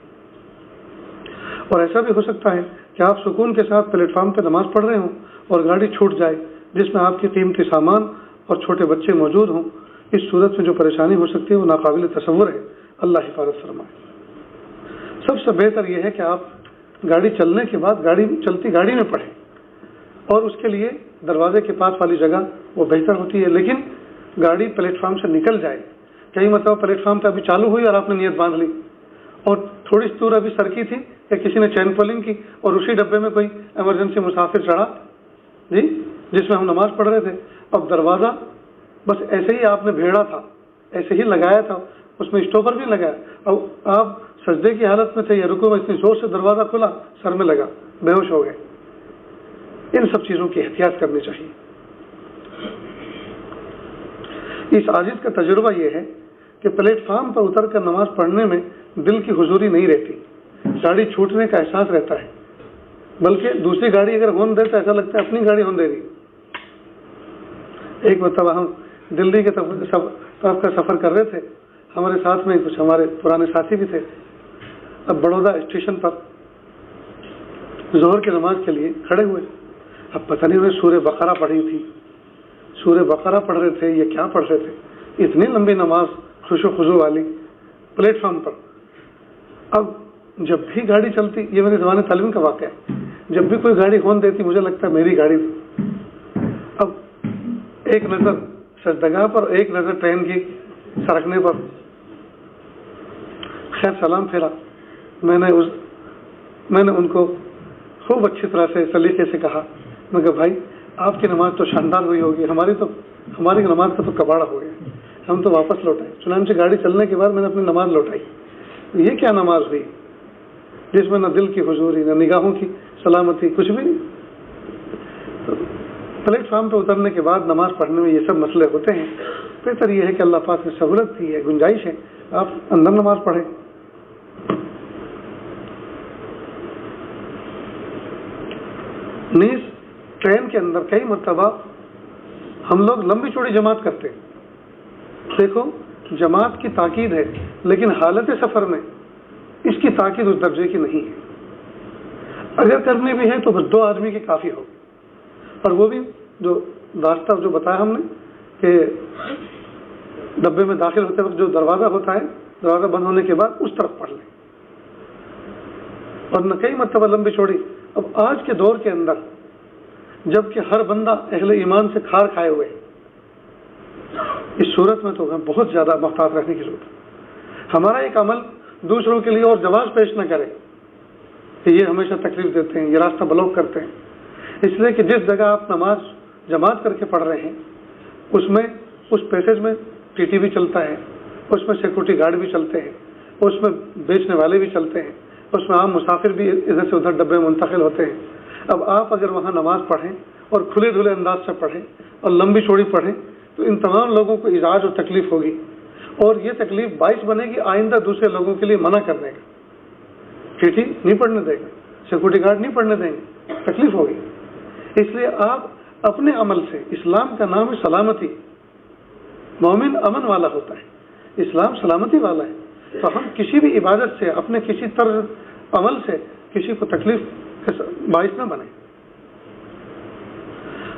اور ایسا بھی ہو سکتا ہے کہ آپ سکون کے ساتھ پلیٹ فارم پہ نماز پڑھ رہے ہوں اور گاڑی چھوٹ جائے جس میں آپ کے قیمتی سامان اور چھوٹے بچے موجود ہوں۔ اس صورت میں جو پریشانی ہو سکتی ہے وہ ناقابل تصور ہے، اللہ حفاظت فرمائے۔ سب سے بہتر یہ ہے کہ آپ گاڑی چلنے کے بعد چلتی گاڑی میں پڑھیں، اور اس کے لیے دروازے کے پاس والی جگہ وہ بہتر ہوتی ہے، لیکن گاڑی پلیٹ فارم سے نکل جائے، کئی مرتبہ پلیٹ فارم پہ ابھی چالو ہوئی اور آپ نے نیت باندھ لی اور تھوڑی سی دور ابھی سرکی تھی کہ کسی نے چین پولنگ کی اور اسی ڈبے میں کوئی ایمرجنسی مسافر چڑھا جی جس میں ہم نماز پڑھ رہے تھے، اب دروازہ بس ایسے ہی آپ نے بھیڑا تھا، ایسے ہی لگایا تھا، اس میں اسٹاپر بھی لگایا، اب آپ سجدے کی حالت میں تھے یا رکوع میں، اتنی زور سے دروازہ کھلا، سر میں لگا، بے ہوش ہو گئے۔ ان سب چیزوں کی احتیاط کرنی چاہیے۔ اس عاجز کا تجربہ یہ ہے کہ پلیٹ فارم پر اتر کر نماز پڑھنے میں دل کی حضوری نہیں رہتی، گاڑی چھوٹنے کا احساس رہتا ہے، بلکہ دوسری گاڑی اگر ہارن دے تو ایسا لگتا ہے اپنی گاڑی ہارن دے رہی۔ ایک مرتبہ ہم دلی کے طرف کا سفر کر رہے تھے، ہمارے ساتھ میں کچھ ہمارے پرانے ساتھی بھی تھے۔ اب بڑودہ اسٹیشن پر ظہر کی نماز کے لیے کھڑے ہوئے، اب پتہ نہیں انہیں سورہ بقرہ پڑھی تھی، سورہ بقرہ پڑھ رہے تھے یا کیا پڑھ رہے تھے، اتنی لمبی نماز خوش و خضوع والی پلیٹ فارم پر۔ اب جب بھی گاڑی چلتی، یہ میرے زمانے تعلیم کا واقعہ ہے، جب بھی کوئی گاڑی ہارن دیتی مجھے لگتا ہے میری گاڑی تھی۔ اب ایک نظر سجدگاہ پر، ایک نظر ٹرین کی سرکنے پر، خیر سلام پھیرا، میں نے ان کو خوب اچھی طرح سے سلیقے سے کہا، میں کہ بھائی آپ کی نماز تو شاندار ہوئی ہوگی، ہماری نماز کا تو کباڑا ہو گیا، ہم تو واپس لوٹائے۔ چنانچہ گاڑی چلنے کے بعد میں نے اپنی نماز لوٹائی۔ یہ کیا نماز ہوئی جس میں نہ دل کی حضوری، نہ نگاہوں کی سلامتی، کچھ بھی نہیں۔ پلیٹ فارم پہ اترنے کے بعد نماز پڑھنے میں یہ سب مسئلے ہوتے ہیں، بہتر یہ ہے کہ اللہ پاک نے سہولت دی ہے، گنجائش ہے، آپ اندر نماز پڑھیں۔ نیز ٹرین کے اندر کئی مرتبہ ہم لوگ لمبی چوڑی جماعت کرتے ہیں۔ دیکھو جماعت کی تاکید ہے، لیکن حالت سفر میں اس کی تاکید اس درجے کی نہیں ہے۔ اگر کرنی بھی ہے تو بس 2 آدمی کی کافی ہوگی، اور وہ بھی جو راستہ جو بتایا ہم نے کہ ڈبے میں داخل ہوتے وقت جو دروازہ ہوتا ہے، دروازہ بند ہونے کے بعد اس طرف پڑھ لیں، اور نہ کئی مرتبہ لمبی چوڑی۔ اب آج کے دور کے اندر جب کہ ہر بندہ اہل ایمان سے کھار کھائے ہوئے، اس صورت میں تو بہت زیادہ محتاط رہنے کی ضرورت ہے۔ ہمارا ایک عمل دوسروں کے لیے اور جواز پیش نہ کرے کہ یہ ہمیشہ تکلیف دیتے ہیں، یہ راستہ بلاک کرتے ہیں، اس لیے کہ جس جگہ آپ نماز جماعت کر کے پڑھ رہے ہیں اس میں اس پیسیج میں ٹی ٹی بھی چلتا ہے، اس میں سیکورٹی گارڈ بھی چلتے ہیں، اس میں بیچنے والے بھی چلتے ہیں، اس میں عام مسافر بھی ادھر سے ادھر ڈبے میں منتقل ہوتے ہیں۔ اب آپ اگر وہاں نماز پڑھیں اور کھلے دھلے انداز سے پڑھیں اور لمبی چوڑی پڑھیں تو ان تمام لوگوں کو ازعاج اور تکلیف ہوگی، اور یہ تکلیف باعث بنے گی آئندہ دوسرے لوگوں کے لیے منع کرنے کا۔ ٹی ٹی نہیں پڑھنے دے گا، سیکورٹی گارڈ نہیں پڑھنے دیں گے، تکلیف ہوگی۔ اس لیے آپ اپنے عمل سے، اسلام کا نام ہے سلامتی، مومن امن والا ہوتا ہے، اسلام سلامتی والا ہے، تو ہم کسی بھی عبادت سے، اپنے کسی طرز عمل سے کسی کو تکلیف باعث نہ بنے۔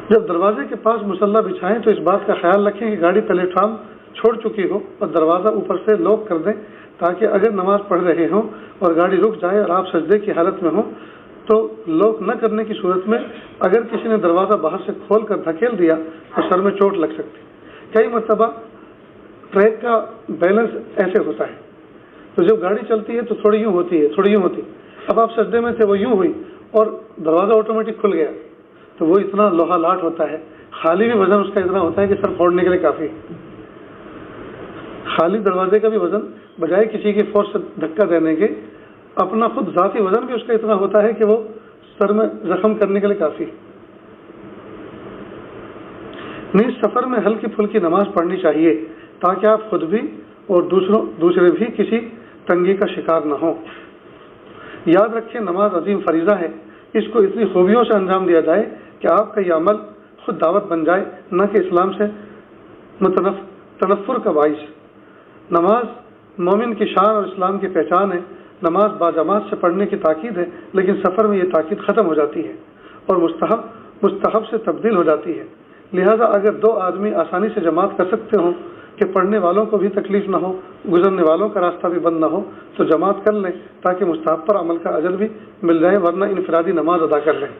جب دروازے کے پاس مصلی بچھائیں تو اس بات کا خیال رکھیں کہ گاڑی پلیٹ فارم چھوڑ چکی ہو اور دروازہ اوپر سے لاک کر دیں، تاکہ اگر نماز پڑھ رہے ہوں اور گاڑی رک جائے اور آپ سجدے کی حالت میں ہوں تو لاک نہ کرنے کی صورت میں اگر کسی نے دروازہ باہر سے کھول کر دھکیل دیا تو سر میں چوٹ لگ سکتی۔ کئی مرتبہ ٹریک کا بیلنس ایسے ہوتا ہے، تو جب گاڑی چلتی ہے تو تھوڑی یوں ہوتی ہے، تھوڑی یوں ہوتی، اب آپ سجدے میں تھے وہ یوں ہوئی اور دروازہ آٹومیٹک کھل گیا، تو وہ اتنا لوہا لاٹ ہوتا ہے، خالی بھی وزن اس کا اتنا ہوتا ہے کہ سر پھوڑنے کے لیے کافی، خالی دروازے کا بھی وزن بجائے کسی کی فورس سے دھکا دینے کے، اپنا خود ذاتی وزن بھی اس کا اتنا ہوتا ہے کہ وہ سر میں زخم کرنے کے لیے کافی۔ نیز سفر میں ہلکی پھلکی نماز پڑھنی چاہیے تاکہ آپ خود بھی اور دوسرے بھی کسی تنگی کا شکار نہ ہوں۔ یاد رکھیں نماز عظیم فریضہ ہے، اس کو اتنی خوبیوں سے انجام دیا جائے کہ آپ کا یہ عمل خود دعوت بن جائے، نہ کہ اسلام سے متنف تنفر کا باعث۔ نماز مومن کی شان اور اسلام کی پہچان ہے۔ نماز باجماعت سے پڑھنے کی تاکید ہے، لیکن سفر میں یہ تاکید ختم ہو جاتی ہے اور مستحب سے تبدیل ہو جاتی ہے۔ لہذا اگر دو آدمی آسانی سے جماعت کر سکتے ہوں کہ پڑھنے والوں کو بھی تکلیف نہ ہو، گزرنے والوں کا راستہ بھی بند نہ ہو، تو جماعت کر لیں تاکہ مستحب پر عمل کا اجر بھی مل جائے، ورنہ انفرادی نماز ادا کر لیں۔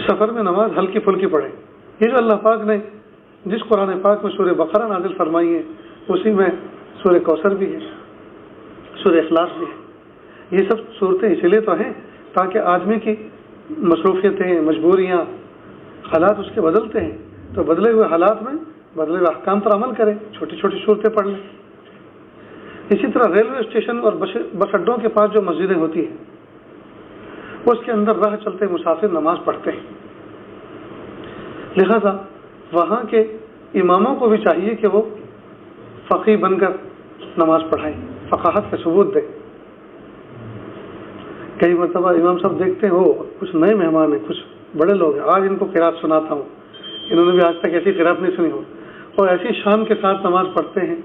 سفر میں نماز ہلکی پھلکی پڑھیں۔ یہ جو اللہ پاک نے جس قرآن پاک میں سورہ بقرہ نازل فرمائی ہے، اسی میں سورہ کوثر بھی ہے، سورہ اخلاص بھی ہے۔ یہ سب صورتیں اس لیے تو ہیں تاکہ آدمی کی مصروفیتیں، مجبوریاں، حالات اس کے بدلتے ہیں، تو بدلے ہوئے حالات میں بدلے ہوئے احکام پر عمل کریں، چھوٹی چھوٹی صورتیں پڑھ لیں۔ اسی طرح ریلوے اسٹیشن اور بس اڈوں کے پاس جو مسجدیں ہوتی ہیں، اس کے اندر راہ چلتے مسافر نماز پڑھتے ہیں، لہذا وہاں کے اماموں کو بھی چاہیے کہ وہ فقیہ بن کر نماز پڑھائیں، فقاہت کا ثبوت دیں۔ کئی مرتبہ امام صاحب دیکھتے ہیں وہ کچھ نئے مہمان ہیں، کچھ بڑے لوگ ہیں، آج ان کو قرات سناتا ہوں، انہوں نے بھی آج تک ایسی قرات نہیں سنی ہو، اور ایسی شان کے ساتھ نماز پڑھتے ہیں،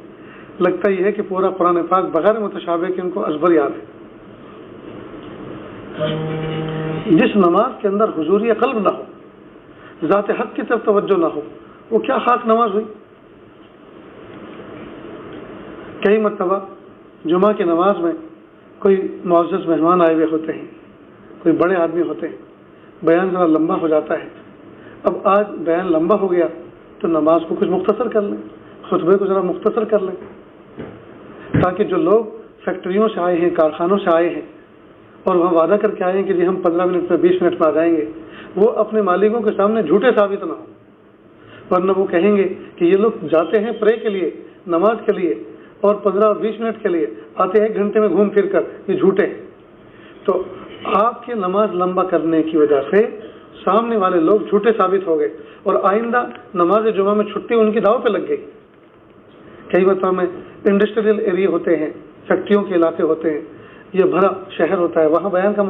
لگتا یہ ہے کہ پورا قرآن پاک بغیر متشابہ کہ ان کو ازبر یاد ہے۔ جس نماز کے اندر حضوری قلب نہ ہو، ذات حق کی طرف توجہ نہ ہو، وہ کیا خاک نماز ہوئی۔ کئی مرتبہ جمعہ کی نماز میں کوئی معزز مہمان آئے ہوئے ہوتے ہیں، کوئی بڑے آدمی ہوتے ہیں، بیان ذرا لمبا ہو جاتا ہے۔ اب آج بیان لمبا ہو گیا تو نماز کو کچھ مختصر کر لیں، خطبے کو ذرا مختصر کر لیں، تاکہ جو لوگ فیکٹریوں سے آئے ہیں، کارخانوں سے آئے ہیں اور وہاں وعدہ کر کے آئے ہیں کہ جی ہم 15 منٹ میں 20 منٹ میں آ جائیں گے، وہ اپنے مالکوں کے سامنے جھوٹے ثابت نہ ہوں، ورنہ وہ کہیں گے کہ یہ لوگ جاتے ہیں پرے کے لیے، نماز کے لیے، اور 15 اور 20 منٹ کے لیے آتے ہیں 1 گھنٹے میں گھوم پھر کر، یہ جھوٹے ہیں۔ تو آپ کے نماز لمبا کرنے کی وجہ سے سامنے والے لوگ جھوٹے ثابت ہو گئے، اور آئندہ نماز جمعہ میں چھٹی ان کی داؤ پہ لگ گئی۔ کئی مرتبہ میں انڈسٹریل ایریا ہوتے ہیں، فیکٹریوں کے علاقے ہوتے ہیں، یہ بھرا شہر ہوتا ہے، وہاں بیان کا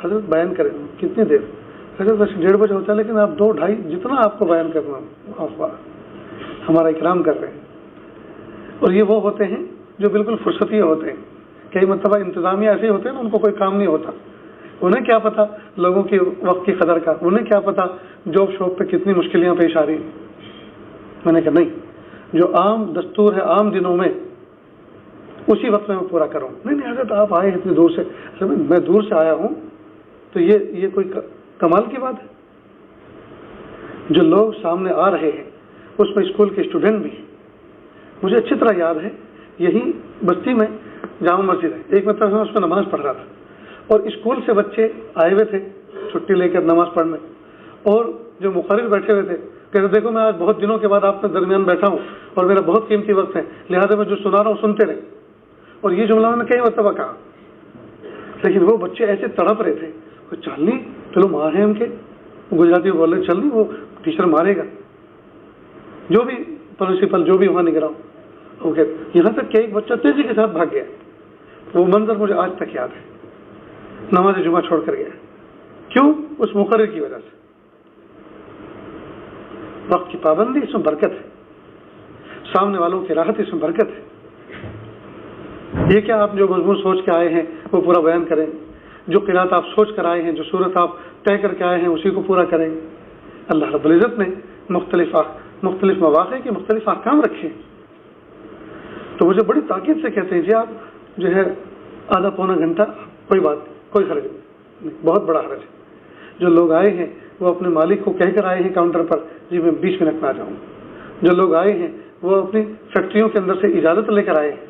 حضرت بیان کریں کتنی دیر، حضرت بس 1:30 بجے ہوتا ہے، لیکن آپ 2 2:30 جتنا آپ کو بیان کرنا آپ ہمارا اکرام کر رہے ہیں۔ اور یہ وہ ہوتے ہیں جو بالکل فرصتی ہوتے ہیں۔ کئی مرتبہ انتظامیہ ایسے ہوتے ہیں نا، ان کو کوئی کام نہیں ہوتا، انہیں کیا پتا لوگوں کی وقت کی قدر کا، انہیں کیا پتا جاب شاپ پہ کتنی مشکلیاں پیش آ رہی ہیں۔ میں نے کہا نہیں، جو عام دستور ہے عام دنوں میں اسی وقت میں پورا کروں۔ نہیں حضرت آپ آئے اتنی دور سے، میں دور سے آیا ہوں تو یہ کوئی کمال کی بات ہے۔ جو لوگ سامنے آ رہے ہیں اس میں اسکول کے اسٹوڈنٹ بھی ہیں۔ مجھے اچھی طرح یاد ہے، یہی بستی میں جامع مسجد ہے، ایک مرتبہ میں اس میں نماز پڑھ رہا تھا، اور اسکول سے بچے آئے ہوئے تھے چھٹی لے کر نماز پڑھنے، اور جو مقرر بیٹھے ہوئے تھے کہتے دیکھو میں آج بہت دنوں کے بعد آپ کے درمیان بیٹھا ہوں اور میرا بہت قیمتی وقت ہے، لہٰذا میں جو سنا رہا ہوں سنتے رہے۔ اور یہ جملہ میں نے کئی مرتبہ کہا، لیکن وہ بچے ایسے تڑپ رہے تھے، وہ چل نہیں، چلو ماں ہیں ان کے، گجراتی بول رہے چل نہیں، وہ ٹیچر مارے گا، جو بھی پرنسپل جو بھی وہاں نگراں، اوکے، یہاں تک کہ ایک بچہ تیزی کے ساتھ بھاگ گیا۔ وہ منظر مجھے آج تک یاد ہے، نماز جمعہ چھوڑ کر گیا۔ کیوں؟ اس مقرر کی وجہ سے۔ وقت کی پابندی، اس میں برکت ہے، سامنے والوں کی راحت، اس میں برکت ہے۔ یہ کیا آپ جو مضمون سوچ کے آئے ہیں وہ پورا بیان کریں، جو قرات آپ سوچ کر آئے ہیں، جو صورت آپ طے کر کے آئے ہیں اسی کو پورا کریں۔ اللہ رب العزت نے مختلف مواقع کے مختلف احکام رکھے، تو مجھے بڑی تاکید سے کہتے ہیں جی آپ جو ہے آدھا پونا گھنٹہ، کوئی بات کوئی حرج نہیں، بہت بڑا حرج ہے۔ جو لوگ آئے ہیں وہ اپنے مالک کو کہہ کر آئے ہیں کاؤنٹر پر جی میں 20 منٹ میں آ جاؤں۔ جو لوگ آئے ہیں وہ اپنی فیکٹریوں کے اندر سے اجازت لے کر آئے ہیں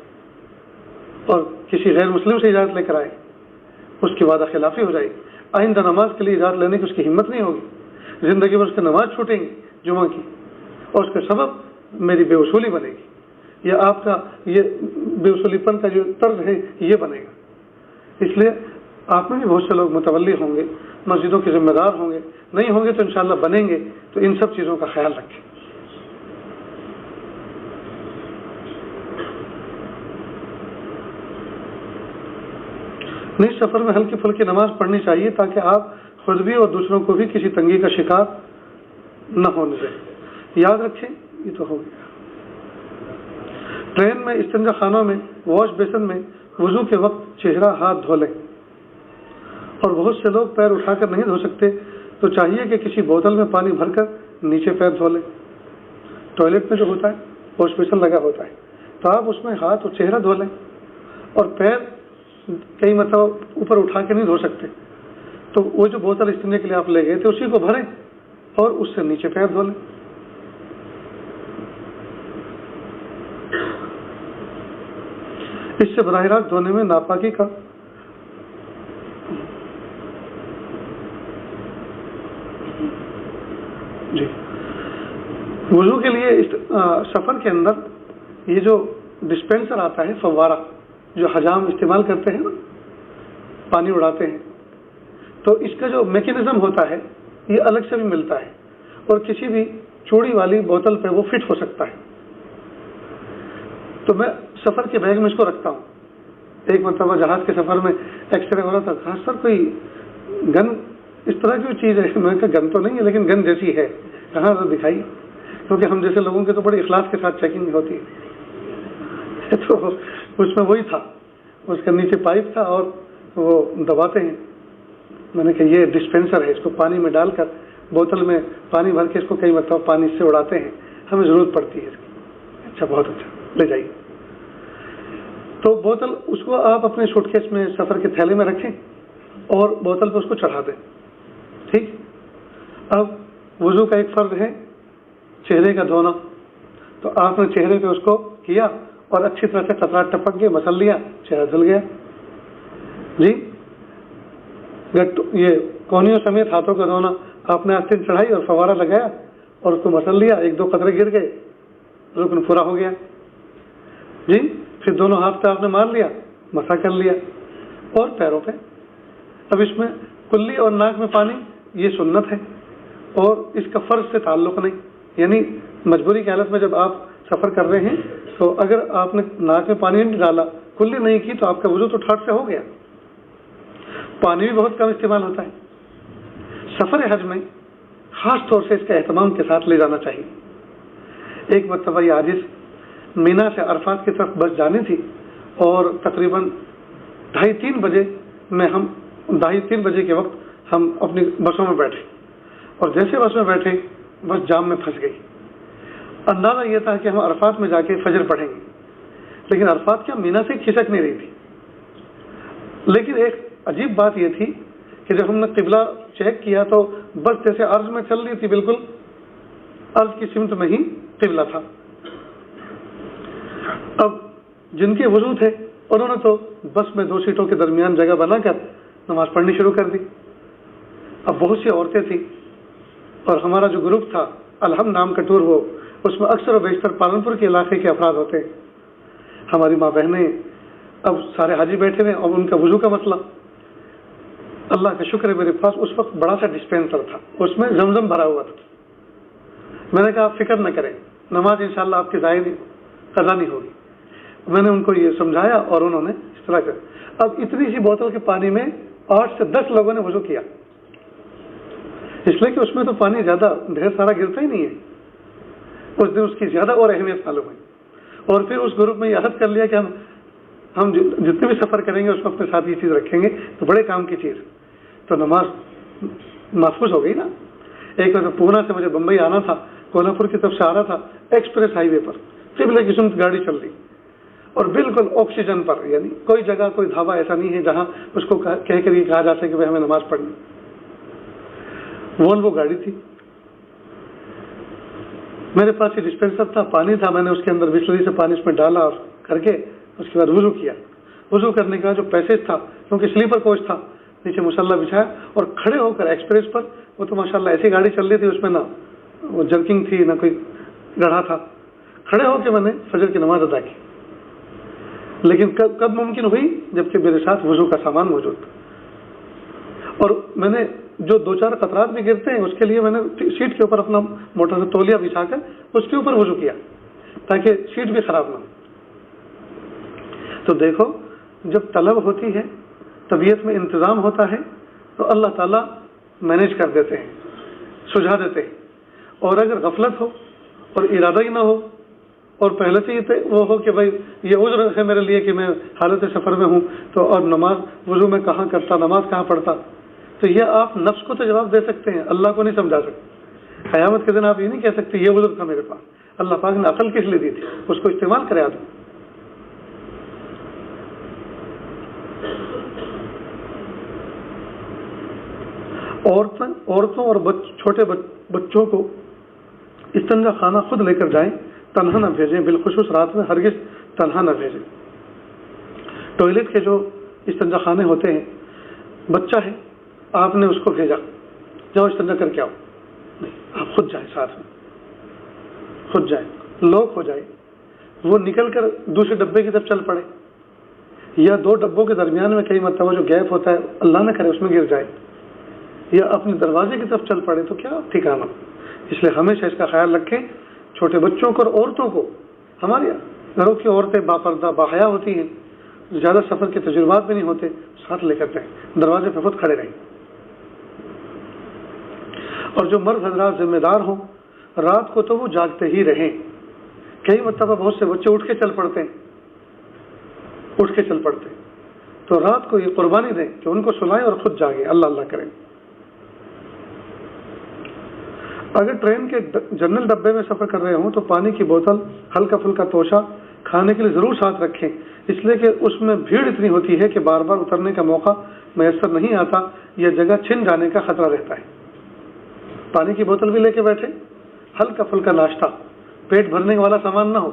اور کسی غیر مسلم سے اجازت لے کر آئے، اس کی وعدہ خلافی ہو جائے گی، آئندہ نماز کے لیے اجازت لینے کی اس کی ہمت نہیں ہوگی، زندگی میں اس کی نماز چھوٹیں گی جمعہ کی، اور اس کا سبب میری بے اصولی بنے گی، یا آپ کا یہ بے اصولی پن کا جو طرز ہے یہ بنے گا۔ اس لیے آپ میں بھی بہت سے لوگ متولی ہوں گے، مسجدوں کے ذمہ دار ہوں گے، نہیں ہوں گے تو انشاءاللہ بنیں گے، تو ان سب چیزوں کا خیال رکھیں۔ نئے سفر میں ہلکی پھلکی نماز پڑھنی چاہیے تاکہ آپ خود بھی اور دوسروں کو بھی کسی تنگی کا شکار نہ ہونے دیں. یاد رکھیں یہ تو ہو گیا. ٹرین میں استنجا خانوں میں واش بیسن میں وضو کے وقت چہرہ ہاتھ دھو لیں. اور بہت سے لوگ پیر اٹھا کر نہیں دھو سکتے تو چاہیے کہ کسی بوتل میں پانی بھر کر نیچے پیر دھو لیں. ٹوائلٹ میں جو ہوتا ہے واش بیسن لگا ہوتا ہے تو آپ اس میں ہاتھ اور چہرہ دھو لیں. اور پیر کئی مرتبہ اوپر اٹھا کے نہیں دھو سکتے تو وہ جو بوتل استنجے کے لیے آپ لے گئے تھے اسی کو بھریں اور اس سے نیچے پیر دھو لیں. اس سے براہ راست دھونے میں ناپاکی کا جی وضو کے لیے سفر کے اندر یہ جو ڈسپینسر آتا ہے فوارہ جو حجام استعمال کرتے ہیں نا پانی اڑاتے ہیں تو اس کا جو میکینزم ہوتا ہے یہ الگ سے بھی ملتا ہے اور کسی بھی چوڑی والی بوتل پہ وہ فٹ ہو سکتا ہے. تو میں سفر کے بیگ میں اس کو رکھتا ہوں. ایک مرتبہ جہاز کے سفر میں ایکس رے ہو رہا تھا. خاص سر کوئی گن اس طرح کی چیز ہے. میں کہا گن تو نہیں ہے لیکن گن جیسی ہے. کہاں دکھائی کیونکہ ہم جیسے لوگوں کے تو بڑی اخلاص کے ساتھ چیکنگ ہوتی ہے تو اس میں وہی تھا. اس کے نیچے پائپ تھا اور وہ دباتے ہیں. میں نے کہا یہ ڈسپینسر ہے اس کو پانی میں ڈال کر بوتل میں پانی بھر کے اس کو کئی مرتبہ پانی سے اڑاتے ہیں ہمیں ضرورت پڑتی ہے اس کی. اچھا بہت اچھا لے جائیے. تو بوتل اس کو آپ اپنے سوٹ کیس میں سفر کے تھیلے میں رکھیں اور بوتل پہ اس کو چڑھا دیں. ٹھیک. اب وضو کا ایک فرض ہے چہرے کا دھونا. تو آپ نے چہرے پہ اس کو کیا اور اچھی طرح سے قطرات ٹپک کے مسل لیا چہرہ دھل گیا. جی یہ کونیوں سمیت ہاتھوں کا دھونا آپ نے آستین چڑھائی اور فوارہ لگایا اور اس کو مسل لیا 1-2 قطرے گر گئے رکن پورا ہو گیا. جی پھر دونوں ہاتھ پہ آپ نے مار لیا مسا کر لیا. اور پیروں پہ اب اس میں کلی اور ناک میں پانی یہ سنت ہے اور اس کا فرض سے تعلق نہیں. یعنی مجبوری کی حالت میں جب آپ سفر کر رہے ہیں تو اگر آپ نے ناک میں پانی نہیں ڈالا کلی نہیں کی تو آپ کا وضو تو ٹھاٹ سے ہو گیا. پانی بھی بہت کم استعمال ہوتا ہے. سفر حج میں خاص طور سے اس کا اہتمام کے ساتھ لے جانا چاہیے. ایک مرتبہ یہ عاجز مینا سے عرفات کی طرف بس جانی تھی اور تقریباً 2:30-3 بجے میں ہم 2:30-3 بجے کے وقت ہم اپنی بسوں میں بیٹھے اور جیسے بس میں بیٹھے بس جام میں پھنس گئی. اندازہ یہ تھا کہ ہم عرفات میں جا کے فجر پڑھیں گے لیکن عرفات کیا مینا سے کھسک نہیں رہی تھی. لیکن ایک عجیب بات یہ تھی کہ جب ہم نے قبلہ چیک کیا تو بس جیسے عرض میں چل رہی تھی بالکل عرض کی سمت میں ہی قبلہ تھا. اب جن کے وضو تھے انہوں نے تو بس میں 2 سیٹوں کے درمیان جگہ بنا کر نماز پڑھنی شروع کر دی. اب بہت سی عورتیں تھیں اور ہمارا جو گروپ تھا الحم نام کا ٹور وہ اس میں اکثر و بیشتر پالنپور کے علاقے کے افراد ہوتے ہیں. ہماری ماں بہنیں اب سارے حاجی بیٹھے ہوئے اور ان کا وضو کا مسئلہ. اللہ کا شکر ہے میرے پاس اس وقت بڑا سا ڈسپینسر تھا اس میں زمزم بھرا ہوا تھا. میں نے کہا آپ فکر نہ کریں نماز انشاءاللہ آپ کی ضائع قضا نہیں ہوگی. میں نے ان کو یہ سمجھایا اور انہوں نے اس طرح کر. اب اتنی سی بوتل کے پانی میں 8 سے 10 لوگوں نے وضو کیا اس لیے کہ اس میں تو پانی زیادہ ڈھیر سارا گرتا ہی نہیں ہے. اس دن اس کی زیادہ اور اہمیت معلوم ہوئی اور پھر اس گروپ میں یہ عہد کر لیا کہ ہم جتنے بھی سفر کریں گے اس کو اپنے ساتھ یہ چیز رکھیں گے تو بڑے کام کی چیز. تو نماز محفوظ ہو گئی نا. ایک بار پونا سے مجھے بمبئی آنا تھا کولہاپور کی طرف سے آ رہا تھا ایکسپریس ہائی وے پر قبلے کی سمت گاڑی چل رہی اور بالکل آکسیجن پر. یعنی کوئی جگہ کوئی ڈھابا ایسا نہیں ہے جہاں اس کو کہہ کر یہ کہا جا سکے کہ ہمیں نماز پڑھنی. وہ گاڑی تھی میرے پاس یہ ڈسپینسر تھا پانی تھا. میں نے اس کے اندر بسلری سے پانی اس میں ڈالا اور کر کے اس کے بعد وضو کیا. وضو کرنے کے بعد جو پیسیج تھا کیونکہ سلیپر کوچ تھا نیچے مسلح بچھایا اور کھڑے ہو کر ایکسپریس پر وہ تو ماشاءاللہ ایسی گاڑی چل رہی تھی اس میں نہ وہ جرکنگ تھی نہ کوئی گڑھا تھا. کھڑے ہو کے میں نے فجر کی نماز ادا کی. لیکن کب ممکن ہوئی جبکہ میرے ساتھ وضو کا سامان موجود تھا. اور میں نے جو 2-4 قطرات بھی گرتے ہیں اس کے لیے میں نے سیٹ کے اوپر اپنا موٹر سے تولیہ بچھا کر اس کے اوپر وضو کیا تاکہ سیٹ بھی خراب نہ ہو. تو دیکھو جب طلب ہوتی ہے طبیعت میں انتظام ہوتا ہے تو اللہ تعالیٰ مینیج کر دیتے ہیں سجھا دیتے ہیں. اور اگر غفلت ہو اور ارادہ ہی نہ ہو اور پہلے سے ہی وہ ہو کہ بھائی یہ عذر ہے میرے لیے کہ میں حالت سفر میں ہوں تو اور نماز وضو میں کہاں کرتا، نماز کہاں پڑھتا، تو یہ آپ نفس کو تو جواب دے سکتے ہیں، اللہ کو نہیں سمجھا سکتے۔ قیامت کے دن آپ یہ نہیں کہہ سکتے یہ عذر تھا میرے پاس، اللہ پاک نے عقل کس لیے دی تھی، اس کو استعمال کرے آدمی۔ عورتوں اور چھوٹے بچوں کو استنجا خانہ خود لے کر جائیں، تنہا نہ بھیجیں، بالخصوص رات میں ہرگز تنہا نہ بھیجیں۔ ٹوائلٹ کے جو استنجا خانے ہوتے ہیں، بچہ ہے آپ نے اس کو بھیجا جاؤ استنجا کر کے آؤ، نہیں، آپ خود جائیں، ساتھ میں خود جائیں، لوک ہو جائے، وہ نکل کر دوسرے ڈبے کی طرف چل پڑے یا دو ڈبوں کے درمیان میں کئی مرتبہ جو گیپ ہوتا ہے اللہ نہ کرے اس میں گر جائے یا اپنے دروازے کی طرف چل پڑے، تو کیا ٹھکانا۔ اس لیے ہمیشہ اس کا خیال رکھیں، چھوٹے بچوں کو اور عورتوں کو۔ ہمارے گھروں کی عورتیں باپردہ باحیا ہوتی ہیں، زیادہ سفر کے تجربات بھی نہیں ہوتے، ساتھ لے کر جائیں، دروازے پہ خود کھڑے رہیں۔ اور جو مرد حضرات ذمہ دار ہوں، رات کو تو وہ جاگتے ہی رہیں۔ کئی مرتبہ بہت سے بچے اٹھ کے چل پڑتے ہیں، تو رات کو یہ قربانی دیں کہ ان کو سلائیں اور خود جاگیں، اللہ اللہ کریں۔ اگر ٹرین کے جنرل ڈبے میں سفر کر رہے ہوں تو پانی کی بوتل، ہلکا پھلکا توشہ کھانے کے لیے ضرور ساتھ رکھیں، اس لیے کہ اس میں بھیڑ اتنی ہوتی ہے کہ بار بار اترنے کا موقع میسر نہیں آتا یا جگہ چھن جانے کا خطرہ رہتا ہے۔ پانی کی بوتل بھی لے کے بیٹھے، ہلکا پھلکا ناشتہ، پیٹ بھرنے والا سامان نہ ہو۔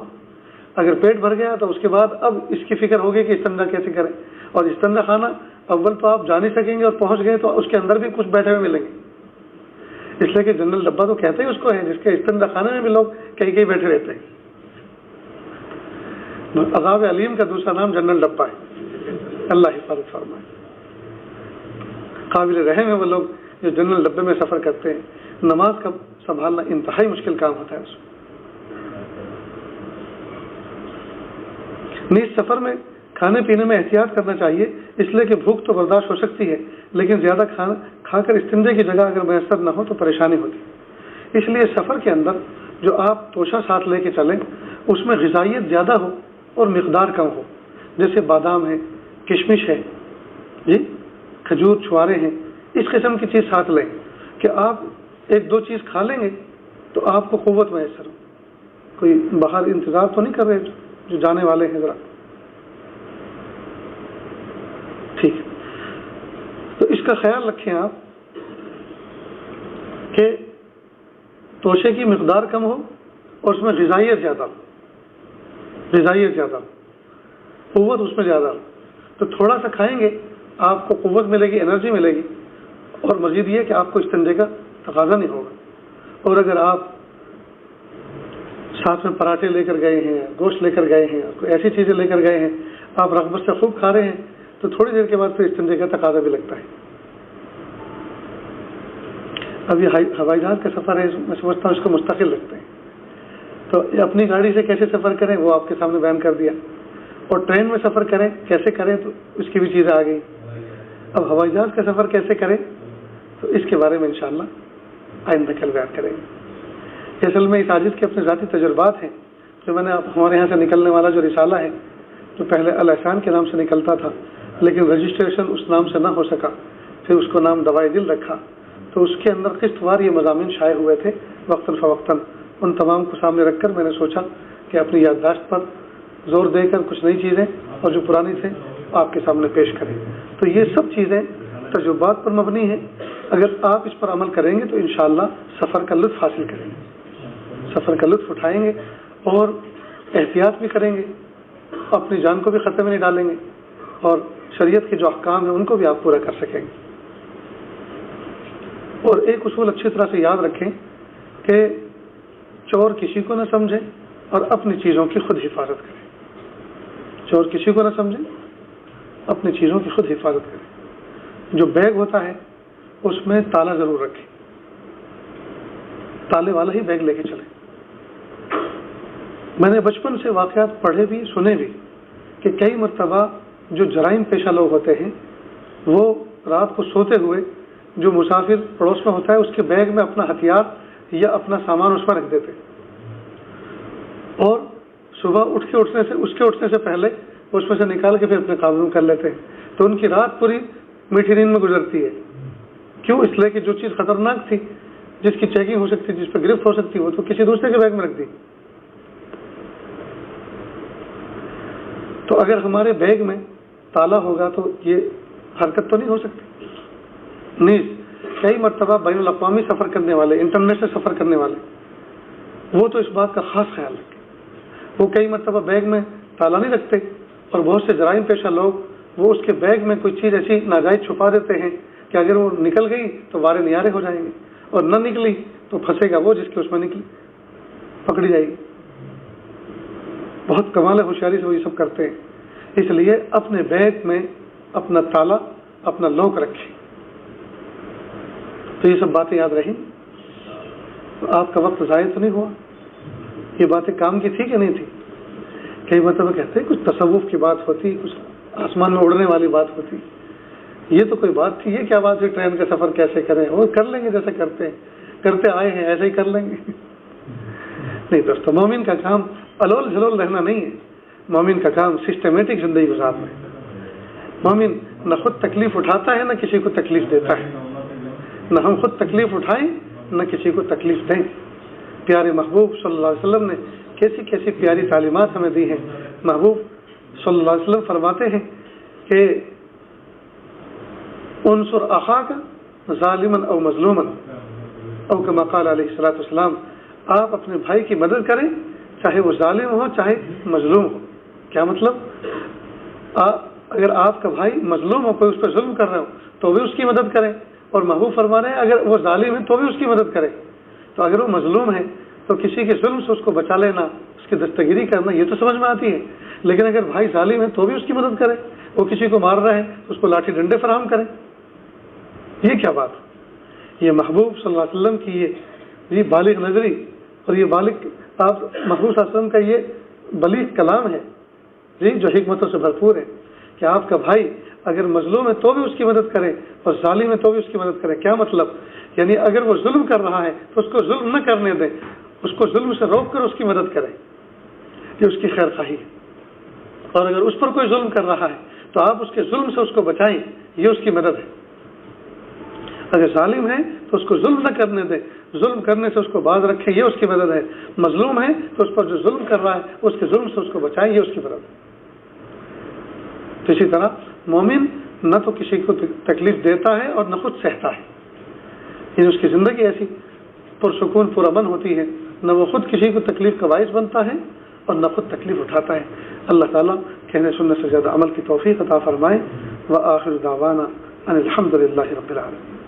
اگر پیٹ بھر گیا تو اس کے بعد اب اس کی فکر ہوگی کہ استنجا کیسے کریں، اور استنجا خانہ اول تو آپ جا نہیں سکیں گے اور پہنچ گئے تو اس کے اندر بھی کچھ بیٹھے ہوئے ملیں گے، اس لیے کہ جنرل ڈبہ تو کہتے ہی اس کو ہے جس کے استنجا خانے میں بھی لوگ کہیں بیٹھے رہتے ہیں۔ عذاب علیم کا دوسرا نام جنرل ڈبہ ہے، اللہ حفاظت فرمائے۔ قابل رحم ہے وہ لوگ جو جنرل ڈبے میں سفر کرتے ہیں، نماز کا سنبھالنا انتہائی مشکل کام ہوتا ہے اس میں۔ نیز سفر میں کھانے پینے میں احتیاط کرنا چاہیے، اس لیے کہ بھوک تو برداشت ہو سکتی ہے لیکن زیادہ کھا کر استنجے کی جگہ اگر میسر نہ ہو تو پریشانی ہوتی ہے۔ اس لیے سفر کے اندر جو آپ توشہ ساتھ لے کے چلیں اس میں غذائیت زیادہ ہو اور مقدار کم ہو، جیسے بادام ہے، کشمش ہے، جی کھجور چھوارے ہیں، اس قسم کی چیز ساتھ لیں کہ آپ ایک دو چیز کھا لیں گے تو آپ کو قوت میسر ہو۔ کوئی باہر انتظار تو نہیں کر رہے جو جانے والے ہیں، ذرا ٹھیک ہے۔ تو اس کا خیال رکھیں آپ کہ توشے کی مقدار کم ہو اور اس میں غذائیت زیادہ ہو، قوت اس میں زیادہ ہو۔ تو تھوڑا سا کھائیں گے آپ کو قوت ملے گی، انرجی ملے گی، اور مزید یہ کہ آپ کو استنجے کا تقاضا نہیں ہوگا۔ اور اگر آپ ساتھ میں پراٹھے لے کر گئے ہیں، گوشت لے کر گئے ہیں، کوئی ایسی چیزیں لے کر گئے ہیں، آپ رغبت سے خوب کھا رہے ہیں، تو تھوڑی دیر کے بعد پھر استنجے کا تقاضا بھی لگتا ہے۔ اب یہ ہوائی جہاز کا سفر ہے، میں سمجھتا ہوں اس کو مستقل رکھتے ہیں، تو اپنی گاڑی سے کیسے سفر کریں وہ آپ کے سامنے بیان کر دیا، اور ٹرین میں سفر کریں کیسے کریں تو اس کی بھی چیزیں آ گئی۔ اب ہوائی جہاز کا سفر کیسے کریں تو اس کے بارے میں انشاءاللہ آئندہ کل بیان کریں گے۔ اصل میں اس عاجز کے اپنے ذاتی تجربات ہیں، جو میں نے ہمارے یہاں سے نکلنے والا جو رسالہ ہے، جو پہلے الاحسان کے نام سے نکلتا تھا لیکن رجسٹریشن اس نام سے نہ ہو سکا، پھر اس کو نام دوائے دل رکھا، تو اس کے اندر قسط وار یہ مضامین شائع ہوئے تھے وقتاً فوقتاً۔ ان تمام کو سامنے رکھ کر میں نے سوچا کہ اپنی یادداشت پر زور دے کر کچھ نئی چیزیں اور جو پرانی تھے آپ کے سامنے پیش کریں۔ تو یہ سب چیزیں تجربات پر مبنی ہیں، اگر آپ اس پر عمل کریں گے تو انشاءاللہ سفر کا لطف حاصل کریں گے، سفر کا لطف اٹھائیں گے اور احتیاط بھی کریں گے، اپنی جان کو بھی خطرے میں نہیں ڈالیں گے، اور شریعت کے جو احکام ہیں ان کو بھی آپ پورا کر سکیں گے۔ اور ایک اصول اچھی طرح سے یاد رکھیں کہ چور کسی کو نہ سمجھیں اور اپنی چیزوں کی خود حفاظت کریں۔ چور کسی کو نہ سمجھیں، اپنی چیزوں کی خود حفاظت کریں۔ جو بیگ ہوتا ہے اس میں تالا ضرور رکھیں، تالے والا ہی بیگ لے کے چلیں۔ میں نے بچپن سے واقعات پڑھے بھی سنے بھی کہ کئی مرتبہ جو جرائم پیشہ لوگ ہوتے ہیں وہ رات کو سوتے ہوئے جو مسافر پڑوس میں ہوتا ہے اس کے بیگ میں اپنا ہتھیار یا اپنا سامان اس میں رکھ دیتے اور صبح اس کے اٹھنے سے پہلے اس میں سے نکال کے پھر اپنے قابو میں کر لیتے ہیں. تو ان کی رات پوری میٹھی نیند میں گزرتی ہے. کیوں؟ اس لیے کہ جو چیز خطرناک تھی، جس کی چیکنگ ہو سکتی، جس پہ گرفت ہو سکتی، وہ تو کسی دوسرے کے بیگ میں رکھ دی. تو اگر ہمارے بیگ میں تالا ہوگا تو یہ حرکت تو نہیں ہو سکتی. نیز کئی مرتبہ بین الاقوامی سفر کرنے والے، انٹرنیشنل سفر کرنے والے، وہ تو اس بات کا خاص خیال رکھیں. وہ کئی مرتبہ بیگ میں تالا نہیں رکھتے، اور بہت سے جرائم پیشہ لوگ وہ اس کے بیگ میں کوئی چیز ایسی ناجائز چھپا دیتے ہیں کہ اگر وہ نکل گئی تو وارے نیارے ہو جائیں گے، اور نہ نکلی تو پھنسے گا وہ جس کے اس میں نکلی، پکڑی جائے گی. بہت کمال ہوشیاری سے وہ یہ سب کرتے ہیں. اس لیے اپنے بیگ میں اپنا تالا، اپنا لاک رکھیں. تو یہ سب باتیں یاد رہیں. تو آپ کا وقت ضائع تو نہیں ہوا؟ یہ باتیں کام کی تھی کہ نہیں تھی؟ کئی مرتبہ کہتے ہیں کچھ تصوف کی بات ہوتی، کچھ آسمان میں اڑنے والی بات ہوتی. یہ تو کوئی بات تھی؟ یہ کیا بات ہے ٹرین کا سفر کیسے کریں؟ وہ کر لیں گے جیسے کرتے آئے ہیں ایسے ہی کر لیں گے. نہیں دوستو، مومن کا کام الول جھلول رہنا نہیں ہے. مومن کا کام سسٹمیٹک زندگی گزارنا ہے. مومن نہ خود تکلیف اٹھاتا ہے نہ کسی کو تکلیف دیتا ہے. نہ ہم خود تکلیف اٹھائیں نہ کسی کو تکلیف دیں. پیارے محبوب صلی اللہ علیہ وسلم نے کیسی کیسی پیاری تعلیمات ہمیں دی ہیں. محبوب صلی اللہ علیہ وسلم فرماتے ہیں کہ انصر اخاک ظالما او مظلوما او کما قال علیہ الصلوۃ والسلام. آپ اپنے بھائی کی مدد کریں چاہے وہ ظالم ہو چاہے مظلوم ہو. کیا مطلب؟ اگر آپ کا بھائی مظلوم ہو، کوئی اس پر ظلم کر رہا ہو تو بھی اس کی مدد کریں. اور محبوب فرما رہے ہیں اگر وہ ظالم ہے تو بھی اس کی مدد کریں. تو اگر وہ مظلوم ہے تو کسی کے ظلم سے اس کو بچا لینا، اس کی دستگیری کرنا، یہ تو سمجھ میں آتی ہے. لیکن اگر بھائی ظالم ہے تو بھی اس کی مدد کریں. وہ کسی کو مار رہا ہے تو اس کو لاٹھی ڈنڈے فراہم کریں. یہ کیا بات؟ یہ محبوب صلی اللہ علیہ وسلم کی یہ بالغ نظری اور یہ بالغ آپ محبوب صلی اللہ علیہ وسلم کا یہ بلیغ کلام ہے جو حکمتوں سے بھرپور ہے کہ آپ کا بھائی اگر مظلوم ہے تو بھی اس کی مدد کرے اور ظالم ہے تو بھی اس کی مدد کرے. کیا مطلب؟ یعنی اگر وہ ظلم کر رہا ہے تو اس کو ظلم نہ کرنے دیں، اس کو ظلم سے روک کر اس کی مدد کریں. یہ اس کی خیر خواہی ہے. اور اگر اس پر کوئی ظلم کر رہا ہے تو آپ اس کے ظلم سے اس کو بچائیں، یہ اس کی مدد ہے. اگر ظالم ہے تو اس کو ظلم نہ کرنے دیں، ظلم کرنے سے اس کو باز رکھیں، یہ اس کی مدد ہے. مظلوم ہے تو اس پر جو ظلم کر رہا ہے اس کے ظلم سے اس کو بچائیں، یہ اس کی مدد ہے. تو اسی طرح مومن نہ تو کسی کو تکلیف دیتا ہے اور نہ خود سہتا ہے. یہ اس کی زندگی ایسی پرسکون پرامن ہوتی ہے، نہ وہ خود کسی کو تکلیف کا باعث بنتا ہے اور نہ خود تکلیف اٹھاتا ہے. اللہ تعالیٰ کہنے سننے سے زیادہ عمل کی توفیق عطا فرمائے. وآخر دعوانا ان الحمد للہ رب العالمین.